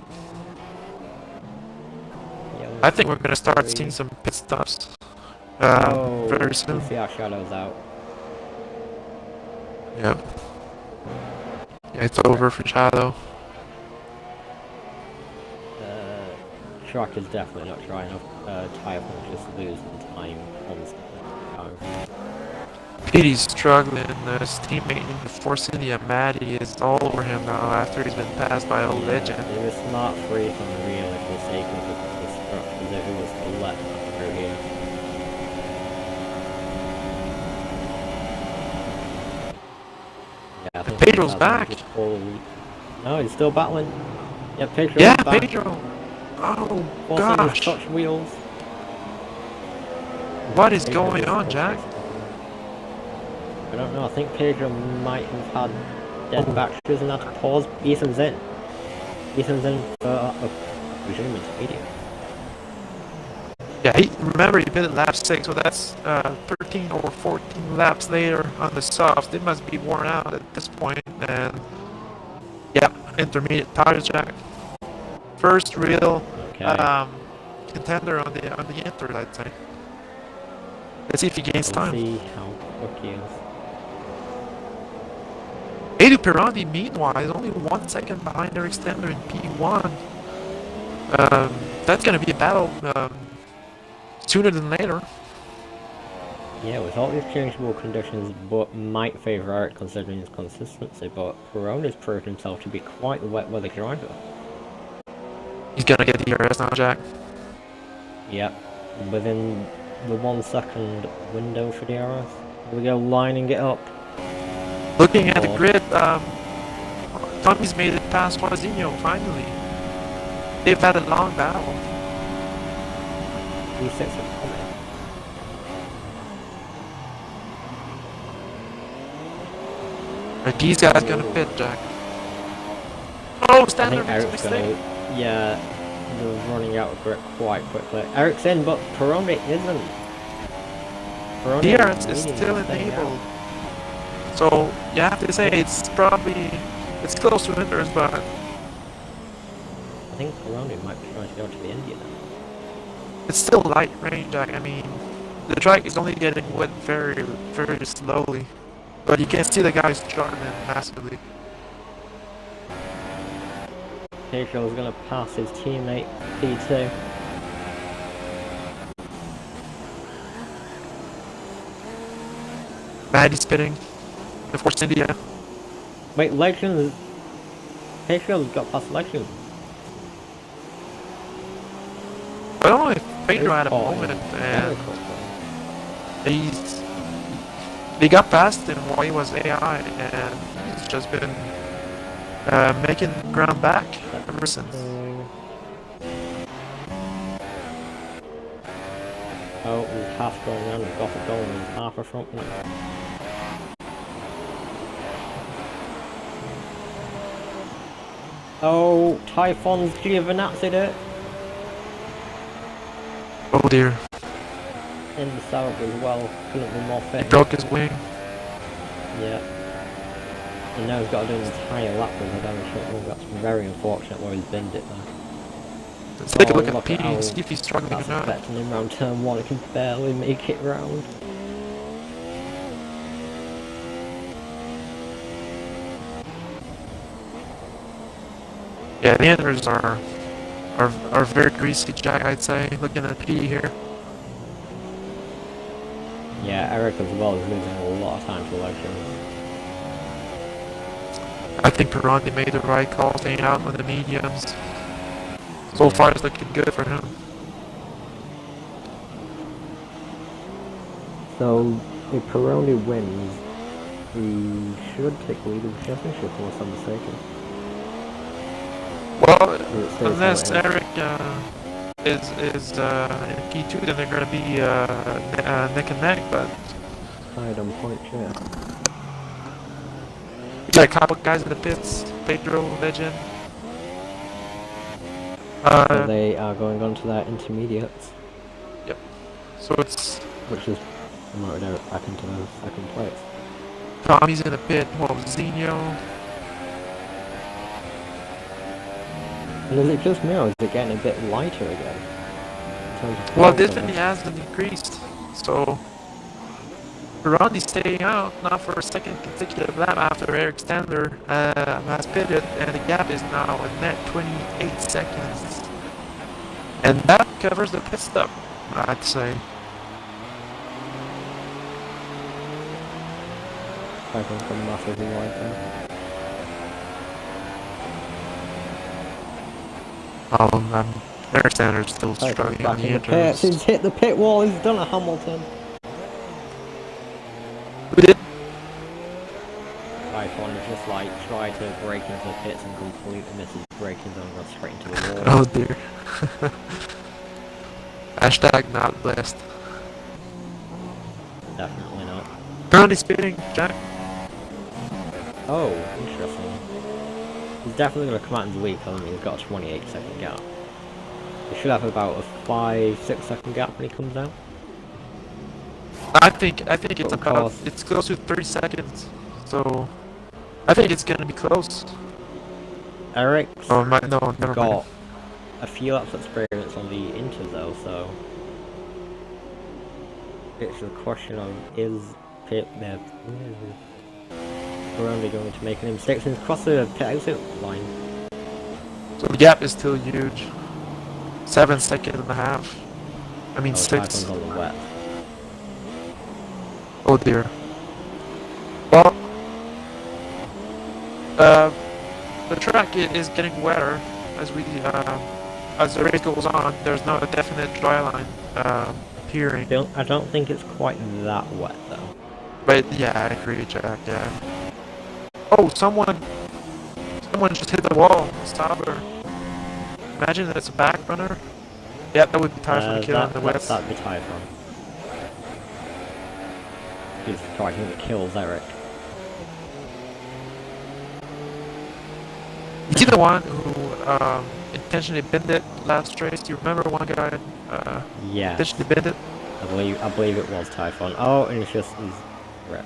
Yeah, I think we're gonna start Prix. seeing some pit stops Oh, very you soon. see our shadows out. Yep. Yeah, it's over for Shadow. Truck is definitely not trying enough. Tyre punch just losing time constantly. Petey's struggling. His teammate in the Force India, Matty, is all over him now after he's been passed by a legend. It was smart free from the real if the SaKuuu took the struck, because if it was to let that through here. Yeah, I think Pedro's back. No, he's still battling. Yeah, Pedro's Yeah, back. Pedro. Oh Forcing his gosh. touch wheels. What is Pedro going is on, Jack? I don't know, I think Pedro might have had dead batteries and had to pause. Ethan's in. Ethan's in for a presumed intermediate. Yeah, remember he did it lap 6, so that's 13 or 14 laps later on the softs. They must be worn out at this point, and yeah, intermediate tires, Jack. First real contender on the inters, I'd say. Let's see if he gains time. See how quick he is. Edu Pirandi, meanwhile, is only 1 second behind their extender in P1. That's gonna be a battle sooner than later. Yeah, with all these changeable conditions, but might favour Eric considering his consistency, but Peroni's proved himself to be quite the wet weather driver. He's gonna get the ERS now, Jack. Yep, within the 1 second window for the DRS. Here we go, lining it up. Looking at the grid, Tommy's made it past Juazinho, finally. They've had a long battle. V6 are coming. Are these guys gonna pit, Jack? Oh, I standard think makes a Eric's mistake. gonna... Yeah, they're running out of grip quite quickly. Eric's in, but Peroni isn't. Peroni DRS is still enabled. So, you have to say it's close to Winters, but I think Peroni might be trying to go to the India now. it's still light range, Jack. I mean, the track is only getting wet very, very slowly. But you can see the guys struggling massively. Pedro's gonna pass his teammate P2. Maddie's pitting. The Force India. Wait, Legends... Pedro's got past Legends. I don't know if Pedro had a moment, and they got past him while he was AI, and he's just been making ground back ever since. Oh, there's half going on, we've got it going, there's half a front now. Oh, Typhon's Giovinazzi'd it. Oh dear. In the Sauber as well, couldn't be more He fit. broke his wing. Yeah. And now he's got to do an entire lap with the damage. That's very unfortunate where he's binned it there. Let's take a look at at Petey how and see if he's struggling or that's not. affecting him round turn 1, he can barely make it round. Yeah, the enders are very greasy, Jack, I'd say, looking at Petey here. Yeah, Eric as well is losing a lot of time to Legends. I think Perrondi made the right call staying out on the mediums. So far it's looking good for him. So, if Peroni wins, he should take the lead of the championship unless I'm mistaken. Well, It stays unless how it is. Eric is in P2, then they're going to be neck and neck, but Tied on points, yeah. we got a couple guys in the pits. Pedro, Legend. So they are going on to their intermediates, Yep. So it's which is promoted Eric back into the second place. Tommy's in the pit. Zinho. And is it just me, or is it getting a bit lighter again? In terms of Well, power this level? one hasn't increased, so Ronnie's staying out now for a second consecutive lap after Eric Stander has pitted, and the gap is now a net 28 seconds. And that covers the pit stop, I'd say. I think I'm massively wide there. Eric Stander's still Typhon's struggling on back the in the pits. inters. He's hit the pit wall. He's done a Hamilton. Who did? Typhon is just like try to break into the pits and completely misses braking zone, goes straight into the wall. Oh dear. Hashtag not blessed. Definitely not. Ronnie's spinning, Jack. Oh, interesting. He's definitely going to come out in the lead because he's got a 28-second gap. He should have about a 5-6 second gap when he comes out. I think it's Of about course. it's close to 30 seconds. So I think it's gonna be close. Eric's Oh my, no, never got mind. a few laps experience on the Inter though, so it's a question of is Pit there? We're only going to make any mistakes and cross the pit exit line. So the gap is still huge. 7 seconds and a half. I mean Oh, 6. Typhon's on the wet. Oh dear. Well, the track is getting wetter as the race goes on. There's not a definite dry line appearing. I don't think it's quite that wet though. But yeah, I agree, Jack. Yeah. Oh, someone just hit the wall. Sauber. Imagine that it's a back runner. Yeah, that would be Typhon to kill on the west. That'd be Typhon. He's striking that kills Eric. You see the one who intentionally bent it last race? Do you remember one guy Yes. intentionally bent it? I believe it was Typhon. Oh, and he's rep.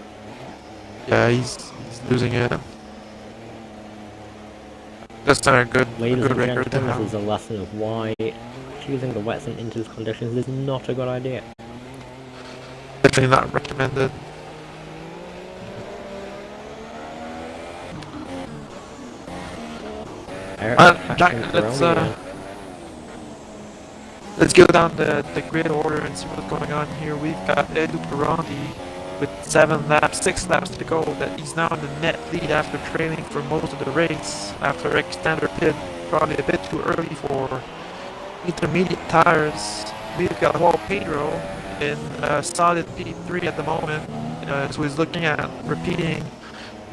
Yeah, he's losing it. That's not a good Ladies and record to gentlemen, have. this is a lesson of why choosing the wets and inters conditions is not a good idea. Definitely not recommended. Eric Jack, Peroni, let's go down the grid order and see what's going on here. We've got Edu Perandi with 6 laps to go. That he's now in the net lead after trailing for most of the race. After extender pit, probably a bit too early for intermediate tires. We've got Juan Pedro in solid P3 at the moment, so he's looking at repeating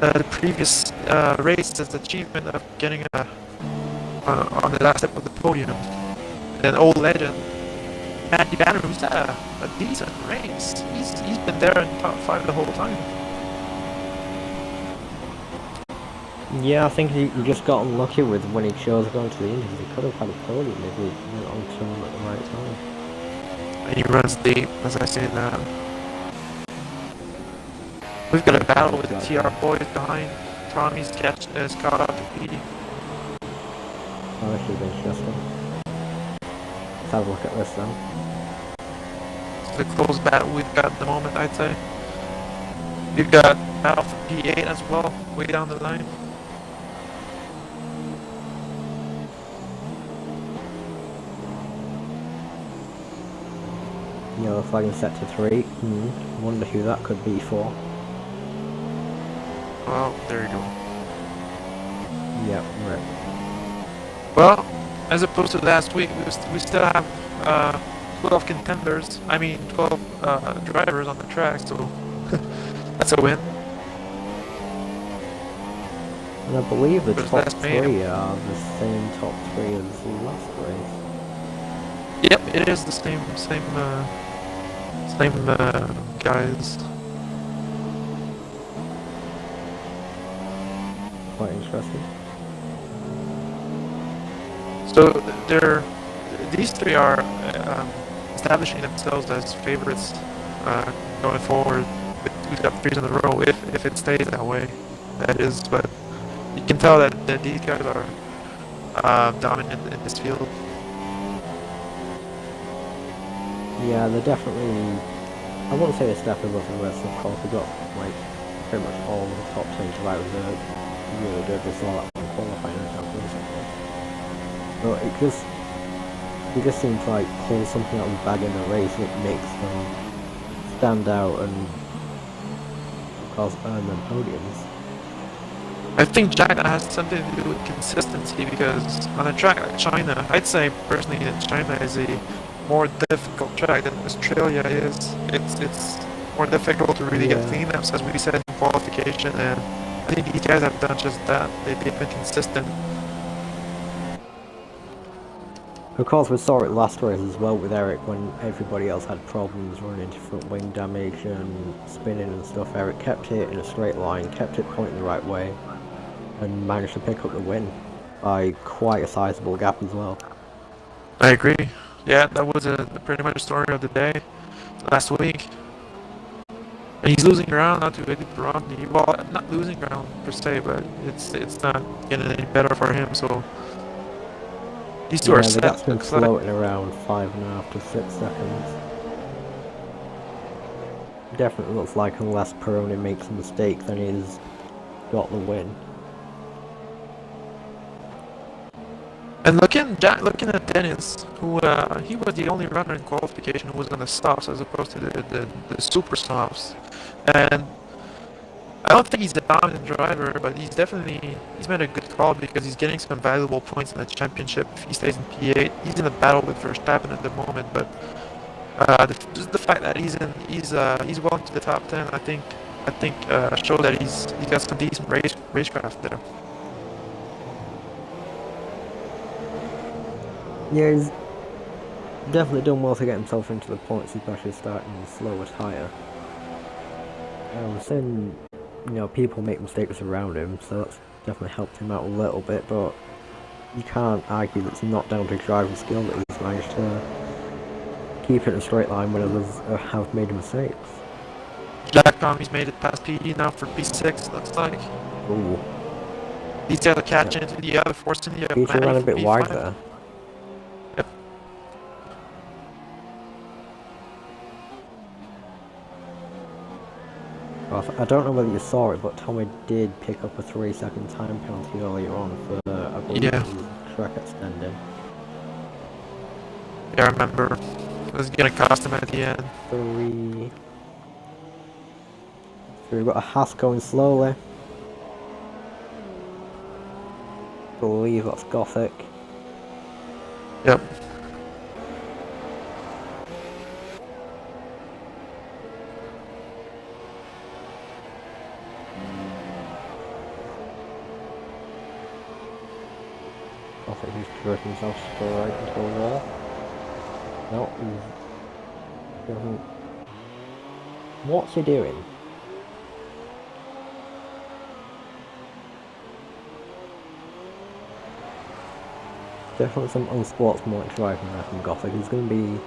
the previous race's achievement of getting on the last step of the podium. An old legend, Andy Banner, who's had a decent race. He's been there in top 5 the whole time. Yeah, I think he just got unlucky with when he chose going to the inters. He could have had a podium if he went on to him at the right time. And he runs deep, as I say that. We've got a battle with the TR boys behind. Tommy's catch is caught up to Petey. Oh, this should be interesting. Let's have a look at this then. It's the close battle we've got at the moment, I'd say. We've got battle for P8 as well, way down the line. Yellow flag is set to 3. Wonder who that could be for. Well, there you go. Yep, right. Well, as opposed to last week, we still have 12 contenders. I mean, 12 drivers on the track, so that's a win. And I believe the But top that's 3 me. are the same top 3 as the last race. Yep, it is the same guys. Quite interesting. So these 3 are establishing themselves as favorites going forward with top threes in a row if it stays that way. That is, but you can tell that these guys are dominant in this field. Yeah, they're definitely. I wouldn't say a step above the rest. Of course, we've got like pretty much all the top 10 drivers are really good. We saw that in qualifying and recently. But it just seems like pull something out of the bag in the race that makes them stand out and of course earn them podiums. I think Jack has something to do with consistency because on a track like China, I'd say personally that China is a more difficult track than Australia is. It's more difficult to really get cleanups, as we said in qualification, and I think these guys have done just that. They've been consistent. Of course, we saw it last race as well with Eric when everybody else had problems running into front wing damage and spinning and stuff. Eric kept it in a straight line, kept it pointing the right way, and managed to pick up the win by quite a sizable gap as well. I agree. Yeah, that was pretty much the story of the day last week. And he's losing ground now to Eddie Romney. Well, not losing ground per se, but it's not getting any better for him. So these two are the set. gap's been floating around 5.5 to 6 seconds. Definitely looks like unless Peroni makes a mistake, then he's got the win. And looking at Dennis, who he was the only runner in qualification who was on the softs as opposed to the super softs. And I don't think he's a dominant driver, but he's made a good call because he's getting some valuable points in the championship if he stays in P8. He's in a battle with Verstappen at the moment, but just the fact that he's well into the top 10, I think shows that he's got some decent racecraft there. Yeah, he's definitely done well to get himself into the points, especially starting with slower tyre. Seeing, people make mistakes around him, so that's definitely helped him out a little bit, but you can't argue that it's not down to driving skill that he's managed to keep it in a straight line when others have made mistakes. Jack Tommy's made it past PD now for P6, looks like. Ooh. These guys are catching into the other, forcing the other. He ran a bit wide there. Yep. I don't know whether you saw it, but Tommy did pick up a 3-second time penalty earlier on for track extending. Yeah, I remember. It was gonna cost him at the end. So we've got a Haas going slowly. I believe that's Gothic. Yep. Gothic just directed himself straight into the wall. No, he doesn't. What's he doing? Definitely some unsportsmanlike driving there from Gothic. He's going to be.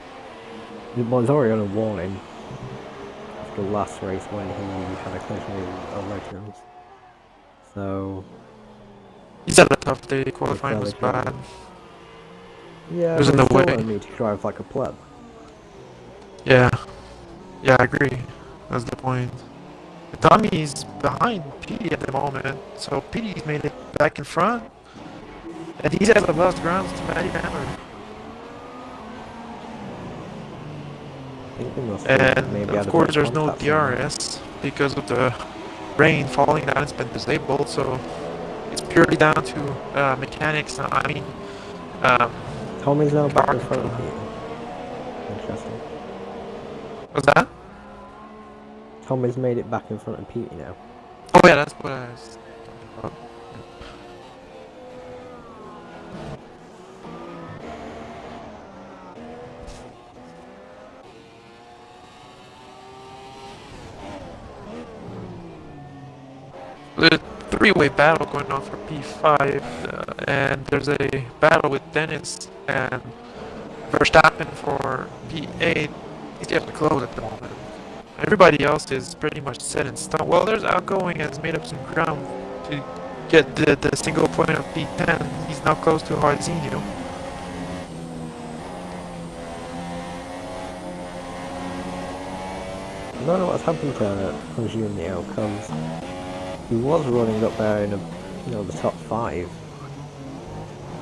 Well, he's already on a warning after the last race when he had a collision with a legend. So. He's had a tough day. Qualifying was bad. Yeah, there's no way. Me to drive like a pleb. Yeah, I agree. That's the point. Tommy's behind PD at the moment, so PD's made it back in front, and he's at the lost grounds to Matty Hammer. And of course, there's no DRS because of the rain falling down. It's been disabled, so it's purely down to mechanics. Tommy's now back in front of you. Interesting. What's that? Tommy's made it back in front of Petey now. Oh yeah, that's what I was talking about. The three-way battle going on for P5, and there's a battle with Dennis and Verstappen for P8. He's getting close at the moment. Everybody else is pretty much set in stone. Well, there's Outgoing has made up some ground to get the single point of P10. He's now close to Hardzinho. I don't know what's happened to Junio, because he was running up there in the top 5.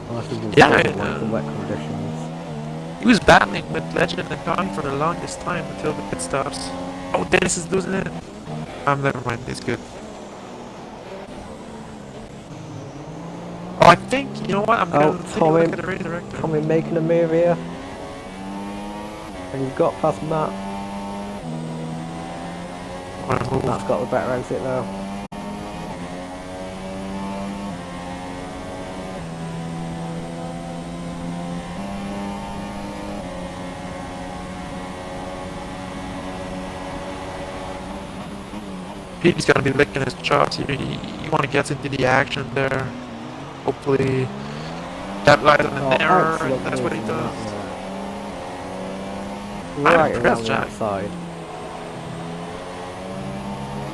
Unless he was Yeah, like the wet conditions. he was battling with Legend and Connie for the longest time until the pit stops. Oh, Dennis is losing it. Never mind. It's good. Oh, I think, you know what? I'm gonna take a look at the race director. Tommy making a move here. And he's got past Matt. Matt's got the better exit though. He's gonna be licking his chops here. He want to get into the action there. Hopefully, capitalize on the error, and that's what he does. Right I'm around impressed, the Jack. outside.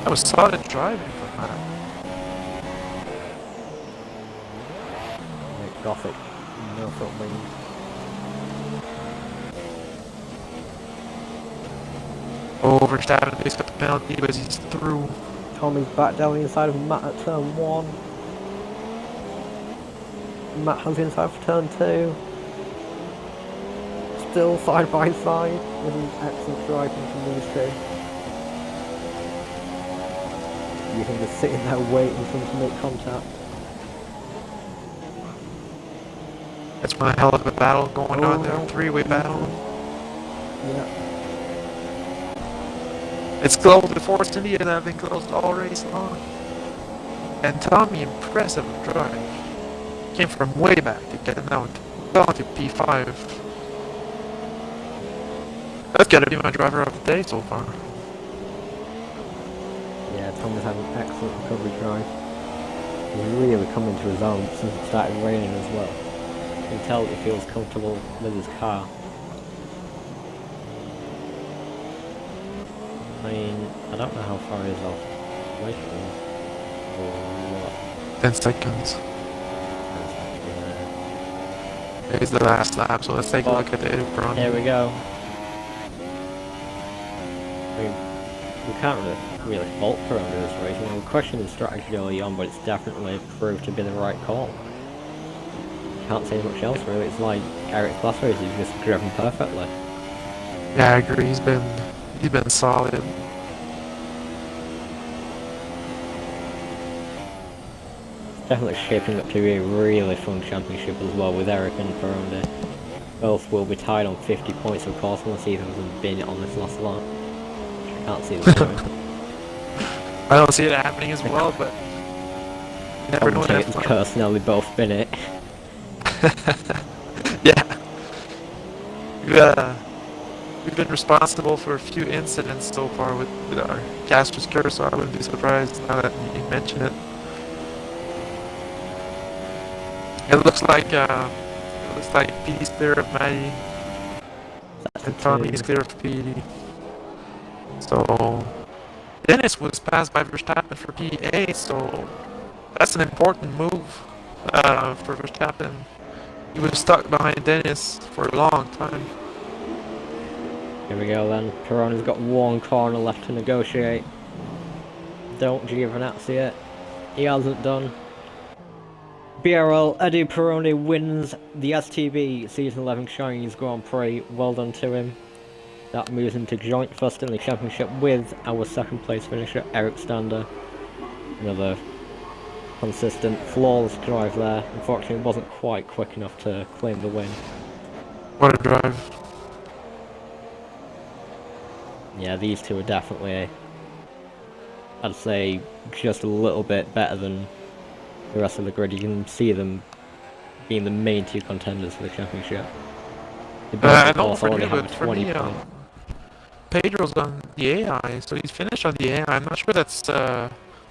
That was solid driving from that. Gothic. No foot wing. Oh, Verstappen he's got the penalty, but he's through. Tommy's back down the inside of Matt at turn 1. Matt has the inside for turn 2. Still side by side. This is excellent driving from these two. You can just sitting there waiting for them to make contact. That's one hell of a battle going on there. Three-way battle. Yeah. It's closed. The Force India that have been closed all race long. And Tommy, impressive drive. Came from way back to get now well to P5. That's gotta be my driver of the day so far. Yeah, Tommy's had an excellent recovery drive. He's really coming to his own since it started raining as well. You can tell he feels comfortable with his car. I mean, I don't know how far he's off waiting or what. 10 seconds. It's the last lap, so let's take a look at the front. Here we go. I mean, we can't really fault Perona this race. I mean, we questioned his strategy early on, but it's definitely proved to be the right call. Can't say much else really. It's like Eric's last race, he's just driven perfectly. Yeah, I agree. He's been solid. Definitely shaping up to be a really fun championship as well with Eric and Perona. Both will be tied on 50 points of course, unless either of them bin it on this last lap. I can't see this going. I don't see it happening as well, but you never know what it's cursed now they both bin it. Yeah. We've been responsible for a few incidents so far with our caster's curse, so I wouldn't be surprised now that you mention it. It looks like PD's clear of Maddie. And Tommy's clear of PD. So Dennis was passed by Verstappen for P8, so that's an important move for Verstappen. He was stuck behind Dennis for a long time. Here we go then. Perona's got one corner left to negotiate. Don't Giovinazzi it. He hasn't done. BRL Eddie Peroni wins the STB Season 11 Chinese Grand Prix. Well done to him. That moves him to joint first in the championship with our second place finisher Eric Stander. Another consistent, flawless drive there. Unfortunately, it wasn't quite quick enough to claim the win. What a drive. Yeah, these two are definitely, I'd say, just a little bit better than the rest of the grid. You can see them being the main two contenders for the championship. No, for me, Pedro's on the AI, so he's finished on the AI. I'm not sure that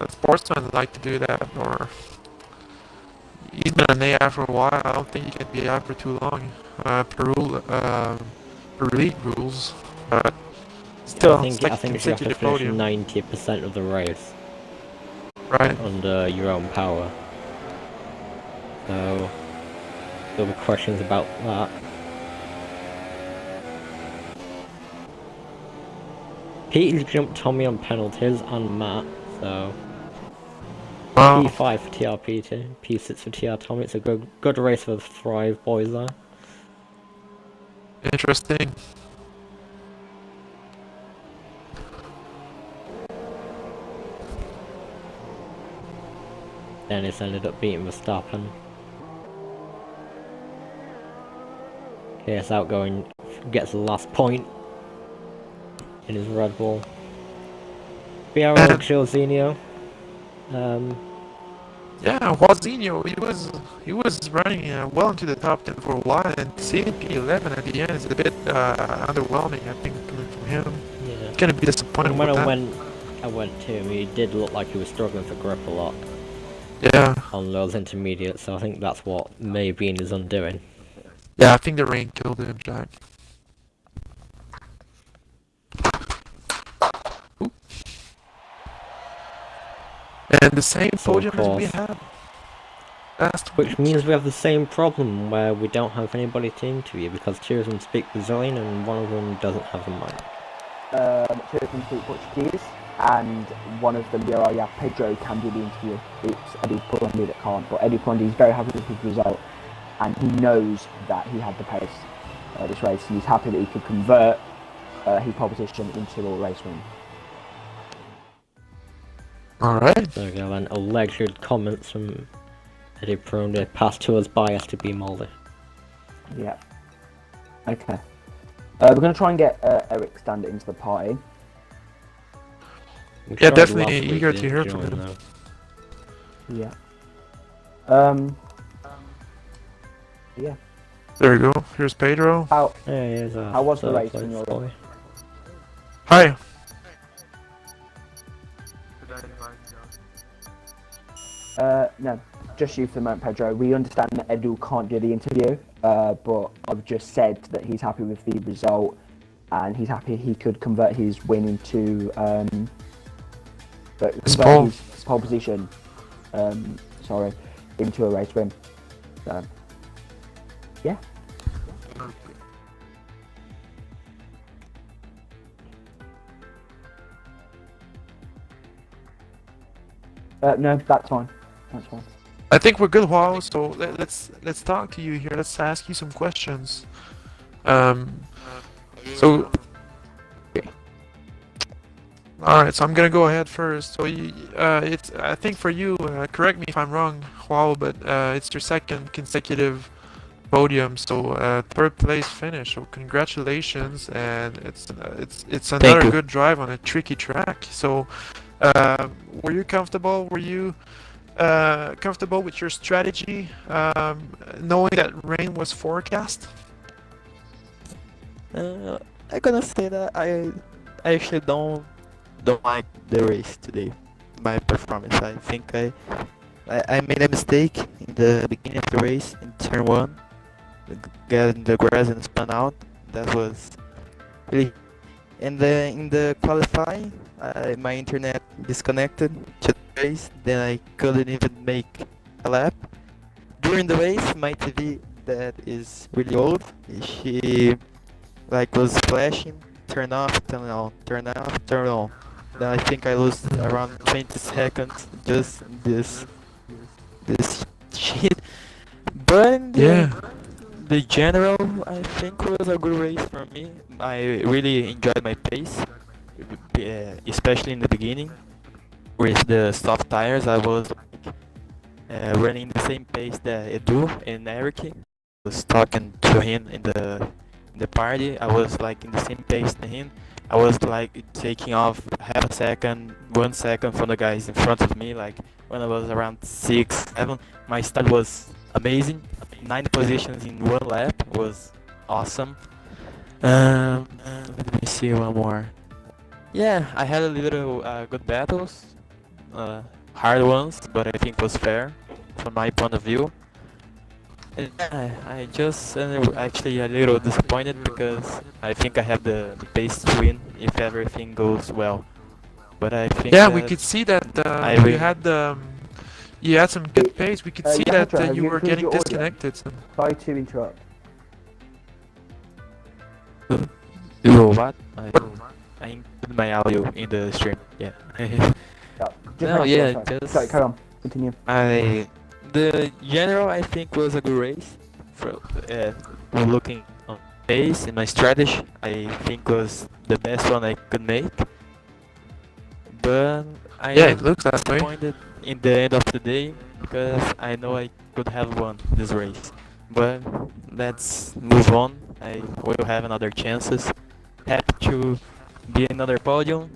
sportsmen like to do that, or he's been on AI for a while. I don't think he can be AI for too long. Per league rules, but Still, I it's like a think you have to consecutive finish podium, 90% of the race right? under your own power. So there'll be questions about that. Peter's jumped Tommy on penalties and Matt, so Wow, P5 for TR Peter, P6 for TR Tommy. It's a good race for the Thrive boys there. interesting. Dennis ended up beating Verstappen. KS outgoing gets the last point in his Red Bull. BRL Jorginho. Yeah, Juazinho, he was running well into the top 10 for a while, and seeing P11 at the end is a bit underwhelming. I think coming from him, Yeah. gonna be disappointed And when with I that. went to him, he did look like he was struggling for grip a lot Yeah, on those intermediates, so I think that's what may have been his undoing. yeah, I think the rain killed him, Jack. Ooh. And the same So, of podium as we course, had last which week. means we have the same problem where we don't have anybody to interview because two of them speak Brazilian and one of them doesn't have a mic. Two of them speak Portuguese, and one of them, yeah, Pedro can do the interview. It's Eddie Pondi that can't, but Eddie Pondi is very happy with his result, and he knows that he had the pace this race, and he's happy that he could convert his pole position into a race win. Alright. There we go, and alleged comments from Eddie Pronde passed to us by STB Moldy. Yeah. Okay. We're going to try and get Eric Stander into the party. We Yeah, tried definitely last week, eager to didn't hear from join, him. though. Yeah. Yeah. There we go. Here's Pedro. How How was the race in your boy? Hi. No, just you for the moment, Pedro. We understand that Edu can't do the interview, but I've just said that he's happy with the result, and he's happy he could convert his win into His pole. his pole position. Into a race win. So, yeah. No, that's fine. That's fine. I think we're good, Wow. So let's talk to you here. Let's ask you some questions. So. Alright, so I'm gonna go ahead first. So it's I think for you, correct me if I'm wrong, Wow, but it's your second consecutive podium, so third place finish. So congratulations, and it's another good drive on a tricky track. So were you comfortable? Were you comfortable with your strategy, knowing that rain was forecast? I'm gonna say that I actually don't like the race today. My performance. I think I made a mistake in the beginning of the race in turn 1, getting the grass and spun out. That was really. And in the qualifying, my internet disconnected to the race. Then I couldn't even make a lap. During the race, my TV that is really old, she was flashing, turn off, turn on, turn off, turn on. Then I think I lost around 20 seconds just this shit. But in the general, I think was a good race for me. I really enjoyed my pace, especially in the beginning. With the soft tires, I was running the same pace that Edu and Eric. I was talking to him in the party. I was in the same pace than him. I was taking off half a second, 1 second from the guys in front of me. When I was around 6, 7, my start was amazing. 9 positions in 1 lap was awesome. Let me see one more. Yeah, I had a little good battles, hard ones, but I think it was fair from my point of view. I just actually a little disappointed because I think I have the pace to win if everything goes well. But I think Yeah, we that could see that I you had some good pace. We could see Yeah, that Pedro, have you you were included getting your audio? disconnected. Sorry to interrupt. what? I include my audio in the stream. Yeah. Just No, make sure, yeah, sorry. just Sorry, carry on. Continue. the general I think was a good race. For looking on pace and my strategy, I think was the best one I could make. But I Yeah, it am looks that way. disappointed in the end of the day because I know I could have won this race. But let's move on. I will have another chances. Happy to be another podium.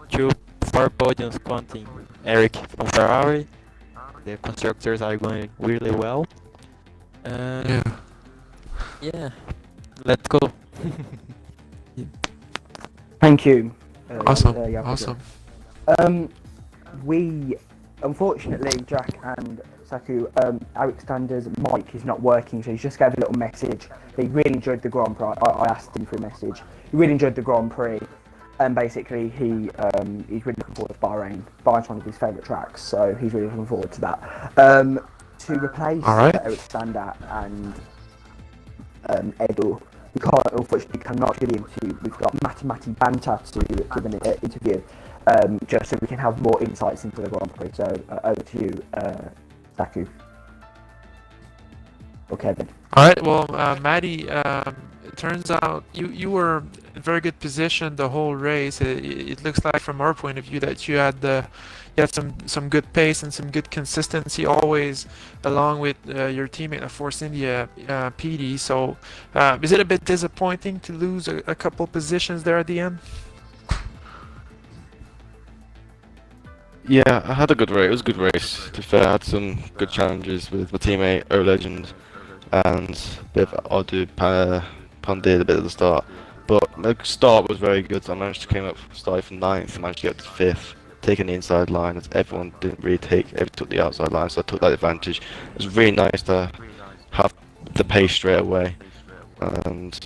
Two, four podiums counting Eric from Ferrari. The constructors are going really well. Yeah. Yeah, let's go. Thank you. Awesome. Yeah, Awesome. We, unfortunately, Jack and SaKuuu, Alexander's mic is not working, so he's just gave a little message. He really enjoyed the Grand Prix. I asked him for a message. He really enjoyed the Grand Prix, and basically he's really looking forward to Bahrain. Bahrain's one of his favourite tracks, so he's really looking forward to that. To replace Alexander and Edu, we can't, unfortunately cannot do the interview. We've got Matti Banta to give an interview, just so we can have more insights into the Grand Prix. So over to you, SaKuuu. Or Kevin. All right. Well, Maddie, it turns out you were in very good position the whole race. It looks like from our point of view that you had some good pace and some good consistency always, along with your teammate at Force India, PD. So, is it a bit disappointing to lose a couple positions there at the end? Yeah, I had a good race. It was a good race. To be fair, I had some good challenges with my teammate, O Legend, and a bit of Audi Pandit a bit at the start. But the start was very good. So I managed to came up, started from 9th, and managed to get to 5th, taking the inside line. As everyone didn't really took the outside line, so I took that advantage. It was really nice to have the pace straight away. And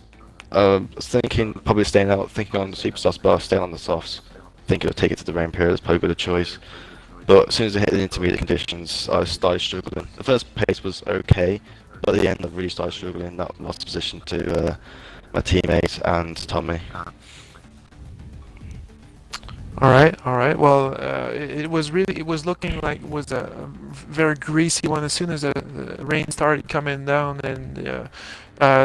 I was thinking probably staying out, thinking on the superstars bar, staying on the softs. I think it'll take it to the rain period. It's probably a good choice. But as soon as I hit the intermediate conditions, I started struggling. The first pace was okay, but at the end I really started struggling. That lost position to my teammates and Tommy. All right. Well, it was looking like it was a very greasy one as soon as the rain started coming down, and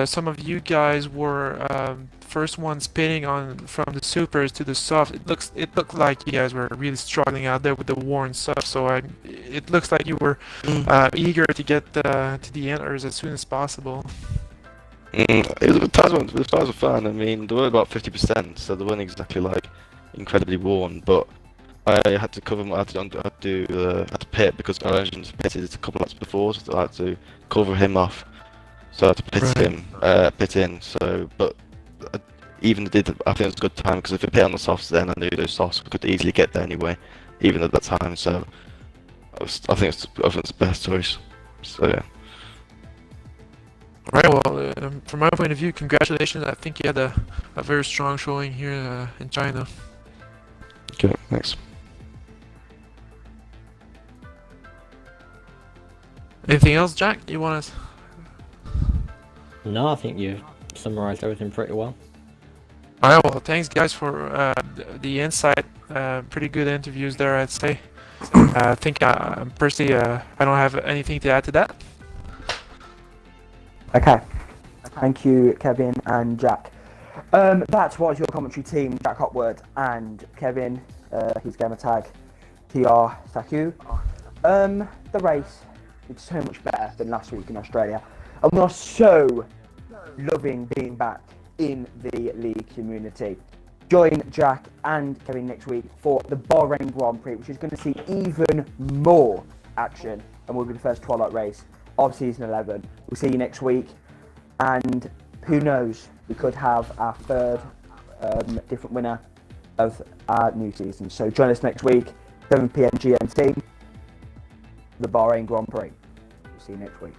some of you guys were first ones pitting on from the supers to the soft. It looked like you guys were really struggling out there with the worn stuff. So it looks like you were eager to get to the enters as soon as possible. The tires were fine. I mean, they were about 50%, so they weren't exactly like incredibly worn. But I had to cover. I had to pit because my engine pitted a couple laps before, so I had to cover him off. So I had to pit in. So, but I think it was a good time because if I pit on the softs, then I knew those softs could easily get there anyway, even at that time. So I think it's the best choice. So yeah. Right. Well, from my point of view, congratulations. I think you had a very strong showing here in China. Okay, thanks. Anything else, Jack? You want to? No, I think you've summarised everything pretty well. Alright, well, thanks guys for the insight. Pretty good interviews there, I'd say. I think personally, I don't have anything to add to that. Okay. Thank you, Kevin and Jack. That was your commentary team, Jack Hopwood and Kevin, his gamer tag, TR SaKuuu. The race is so much better than last week in Australia. And we are so loving being back in the league community. Join Jack and Kevin next week for the Bahrain Grand Prix, which is going to see even more action and will be the first Twilight race of season 11. We'll see you next week, and who knows, we could have our third different winner of our new season. So join us next week, 7 PM GMT, the Bahrain Grand Prix. We'll see you next week.